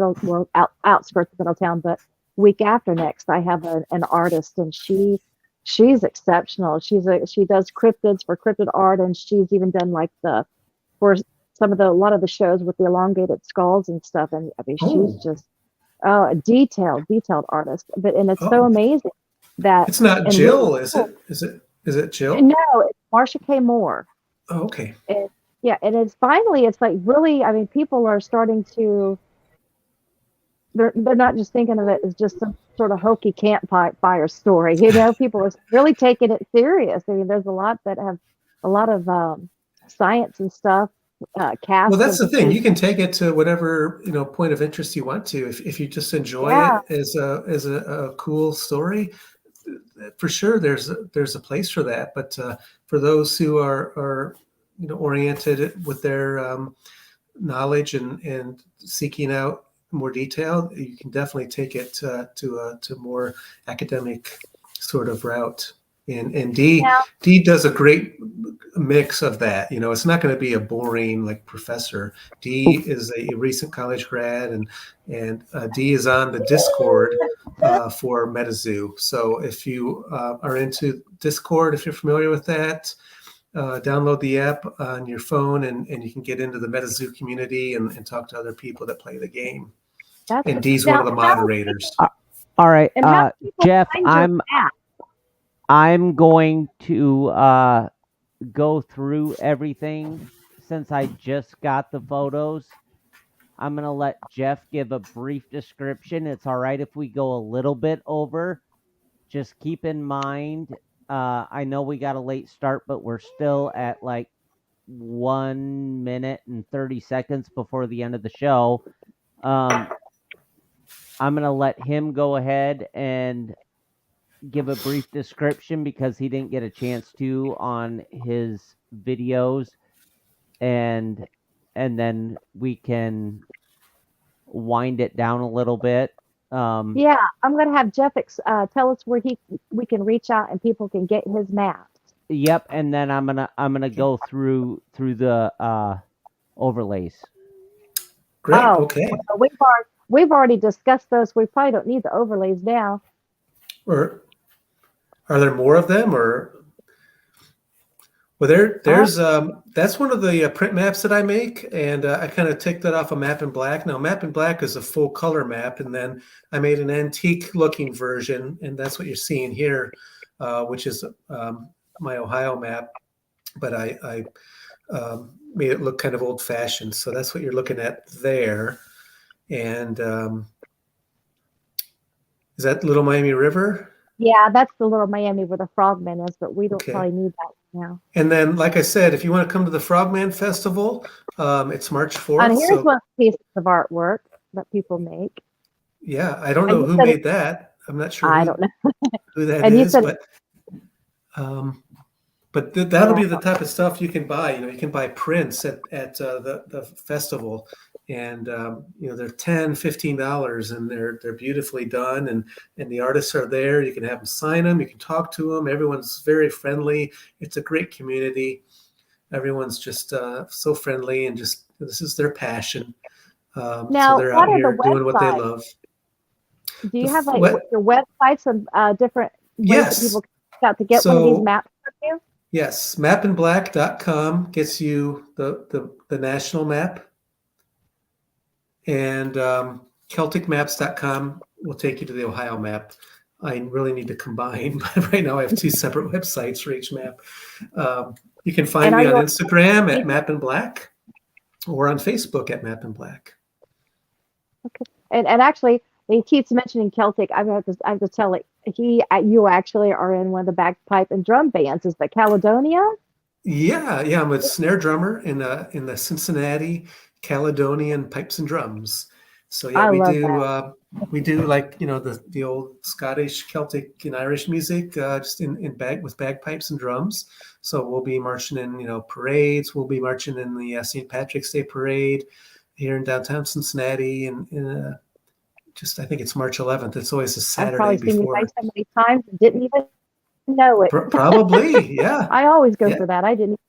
outskirts of Middletown. But week after next, I have an artist, and she's exceptional. She does cryptids for cryptid art, and she's even done like the for a lot of the shows with the elongated skulls and stuff. And I mean, she's Oh, just a detailed artist. And it's so oh, amazing that it's not in really Jill, is it? Is it Jill? no, it's Marsha K. Moore. Oh, okay. And yeah, and it's like really, I mean, people are starting to they're not just thinking of it as just some sort of hokey campfire story. People are really taking it serious. I mean, there's a lot that have a lot of science and stuff, Well, cast that's the thing. implications. You can take it to whatever point of interest you want to. If you just enjoy Yeah, it as a cool story, for sure there's a place for that. But for those who are oriented with their knowledge and seeking out more detail, you can definitely take it to a more academic sort of route. And now, D does a great mix of that. It's not going to be a boring like professor. D is a recent college grad, and D is on the Discord for MetaZoo. So if you are into Discord, if you're familiar with that, download the app on your phone, and you can get into the MetaZoo community and talk to other people that play the game. that's And D's one now of the how do people moderators. All right, and how do people Jeff, find your app? I'm going to go through everything since I just got the photos. I'm going to let Jeff give a brief description. It's all right if we go a little bit over. Just keep in mind, I know we got a late start, but we're still at like 1 minute and 30 seconds before the end of the show. I'm going to let him go ahead and give a brief description because he didn't get a chance to on his videos, and then we can wind it down a little bit. Yeah, I'm gonna have Jeff tell us where we can reach out and people can get his maps. Yep, and then I'm gonna go through the overlays. Great. Oh, Okay. well, we've already discussed those. We probably don't need the overlays now. Or are there more of them? Or well, Uh, there's that's one of the print maps that I make, and I kind of take that off of Map in Black. Now, Map in Black is a full color map, and then I made an antique looking version, and that's what you're seeing here, which is my Ohio map. But I made it look kind of old fashioned, so that's what you're looking at there. And is that Little Miami River? yeah, that's the Little Miami where the Frogman is, but we don't Okay. probably need that now. And then, like I said, if you want to come to the Frogman Festival, it's March 4th. And here's So, one piece of artwork that people make. yeah, I don't And know you who said made that. I'm not sure I don't know. who that And you is, said um, that'll yeah, be the type of stuff you can buy. You can buy prints at the festival, and they're $10, $15, and they're beautifully done, and the artists are there. You can have them sign them. You can talk to them. Everyone's very friendly. It's a great community. Everyone's just so friendly, and just this is their passion. So now they're what out are the here doing what they websites? love. Do The you have f- like what? your websites and different ways that people Yes. can reach out to get one of these So maps from you? yes, mapinblack.com gets you the national map, and celticmaps.com will take you to the Ohio map. I really need to combine, but right now I have two separate websites for each map. You can And find are me on you on Instagram at media? Mapinblack or on Facebook at Mapinblack. Okay. And actually, he keeps mentioning Celtic. I have to tell it. You actually are in one of the bagpipe and drum bands. Is that Caledonia? Yeah, I'm a snare drummer in the Cincinnati Caledonian Pipes and Drums. So yeah, I we love do that. we do like the old Scottish, Celtic, and Irish music just in with bagpipes and drums. So we'll be marching in parades. We'll be marching in the St. Patrick's Day parade here in downtown Cincinnati, and I think it's March 11th. It's always a I've Saturday probably seen you before. say so many times and didn't even know it. Probably, yeah. I always go Yeah. for that. I didn't.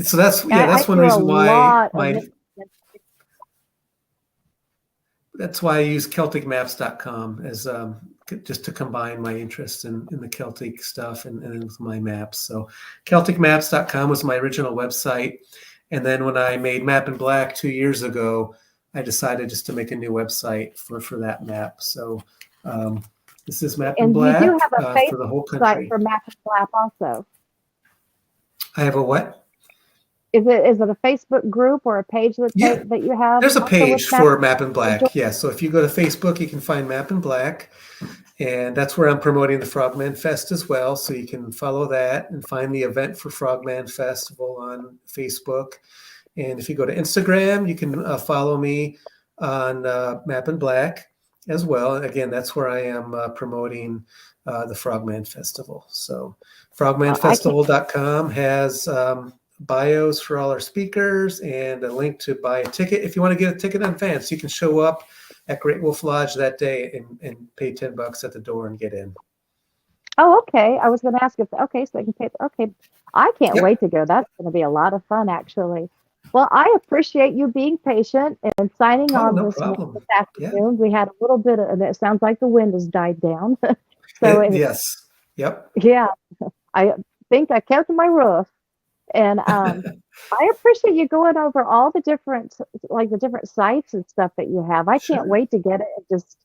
So that's I one do a reason why lot of that's why I use CelticMaps.com as just to combine my interest in the Celtic stuff and with my maps. So CelticMaps.com was my original website. And then when I made Map in Black 2 years ago, I decided just to make a new website for that map. So this is Map in and Black you do have a for the whole Facebook site country. for Map and Black also. I have a what? Is it a Facebook group or a page that you have? There's a also page with for Map in Black. Yeah. So if you go to Facebook, you can find Map in Black. And that's where I'm promoting the Frogman Fest as well. So you can follow that and find the event for Frogman Festival on Facebook. And if you go to Instagram, you can follow me on Map in Black as well. And again, that's where I am promoting the Frogman Festival. So frogmanfestival.com has bios for all our speakers and a link to buy a ticket. If you want to get a ticket in advance, you can show up at Great Wolf Lodge that day and pay $10 at the door and get in. Oh, okay. I was going to ask if, okay, so they can pay. Okay. I can't Yep. wait to go. That's going to be a lot of fun, actually. Well, I appreciate you being patient and signing on No this problem. afternoon. We had a little bit of, and it sounds like the wind has died down. So yes. Yep. yeah, I think I kept my roof. And I appreciate you going over all the different sites and stuff that you have. I can't wait to get it and just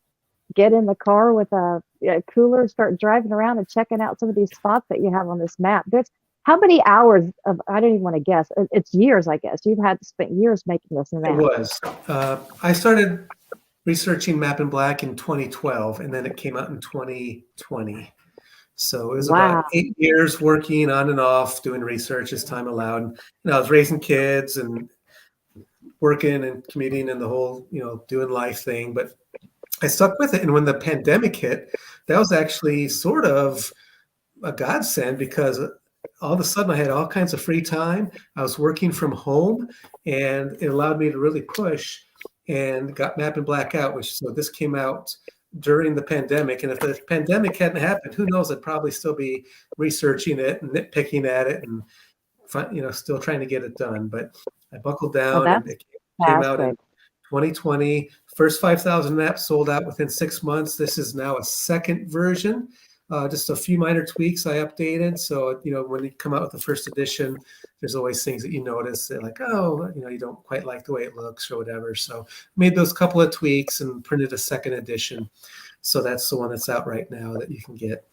get in the car with a cooler and start driving around and checking out some of these spots that you have on this map. There's how many hours of, I don't even want to guess. It's years, I guess. You've had to spend years making this map. It was. I started researching Map in Black in 2012, and then it came out in 2020. So it was about 8 years working on and off, doing research as time allowed. I was raising kids and working and commuting and the whole, doing life thing. But I stuck with it. And when the pandemic hit, that was actually sort of a godsend because all of a sudden I had all kinds of free time. I was working from home and it allowed me to really push and got Map in Black out, so this came out during the pandemic. And if the pandemic hadn't happened, who knows, I'd probably still be researching it and nitpicking at it and, still trying to get it done. But I buckled down and it came out in 2020. First 5,000 maps sold out within 6 months. This is now a second version. Just a few minor tweaks I updated. So, when you come out with the first edition, there's always things that you notice. They're like, oh, you don't quite like the way it looks or whatever. So made those couple of tweaks and printed a second edition. So that's the one that's out right now that you can get.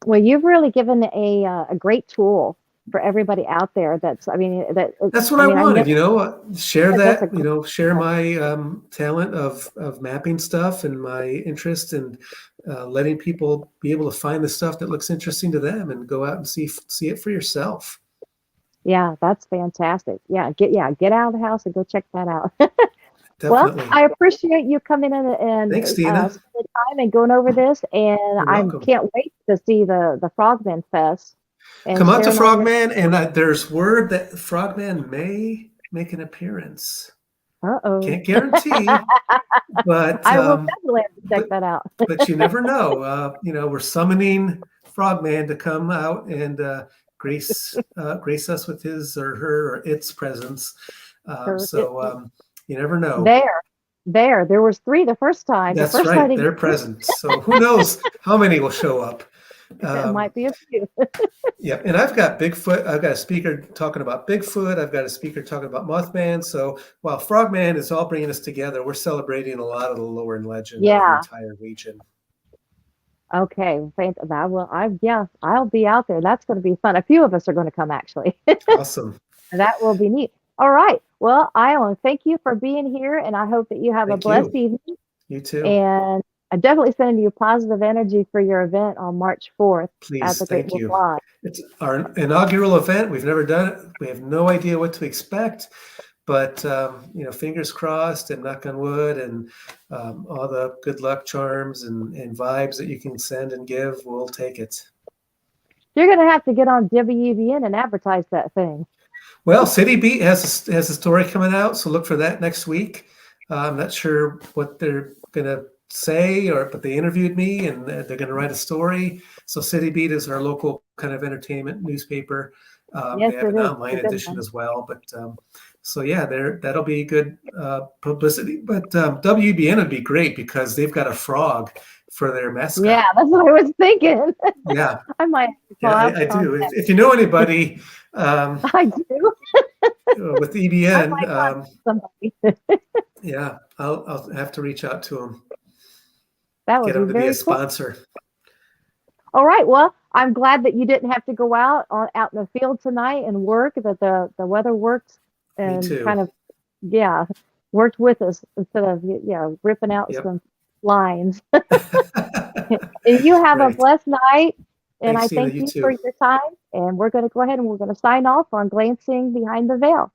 Well, you've really given a great tool for everybody out there. That's what I wanted, share that, share my talent of mapping stuff and my interest in letting people be able to find the stuff that looks interesting to them and go out and see it for yourself. Yeah, that's fantastic. Yeah, get out of the house and go check that out. Definitely. Well, I appreciate you coming in and thanks, Deana. spending time and going over this. And I can't wait to see the Frogman Fest. Come out to Frogman, and there's word that Frogman may make an appearance. Uh-oh. Can't guarantee, but I will definitely have to check that out. But you never know. We're summoning Frogman to come out and grace us with his or her or its presence. You never know. There was 3 the first time. That's right. They're present. So who knows how many will show up. It might be a few. Yeah, and I've got Bigfoot. I've got a speaker talking about Bigfoot. I've got a speaker talking about Mothman. So while Frogman is all bringing us together, we're celebrating a lot of the lore and legend of the entire region. Okay, I'll be out there. That's going to be fun. A few of us are going to come, actually. Awesome. That will be neat. All right. Well, I want to thank you for being here, and I hope that you have a blessed evening. You too. And I'm definitely sending you positive energy for your event on March 4th. Please, thank you. It's our inaugural event. We've never done it. We have no idea what to expect, but fingers crossed and knock on wood and all the good luck charms and vibes that you can send and give, we'll take it. You're going to have to get on WBN and advertise that thing. Well, City Beat has a story coming out, so look for that next week. I'm not sure what they're gonna say, but they interviewed me, and they're gonna write a story. So City Beat is our local kind of entertainment newspaper. Yes, They have it an is. It's a online good edition one. as well. But so yeah, that'll be good publicity. But WBN would be great because they've got a frog for their mascot. Yeah, that's what I was thinking. Yeah, I might call yeah, out I do. contact. If you know anybody I do. with I EBN, might contact somebody. yeah, I'll have to reach out to them, That get would be them to be a very cool. sponsor. All right. Well, I'm glad that you didn't have to go out in the field tonight and work. That the weather worked Me and too. kind of worked with us instead of ripping out Yep. some lines. And you have a Right. blessed night. And Thanks, I Tina. thank You you for too. your time. And we're going to go ahead and we're going to sign off on Glancing Behind the Veil.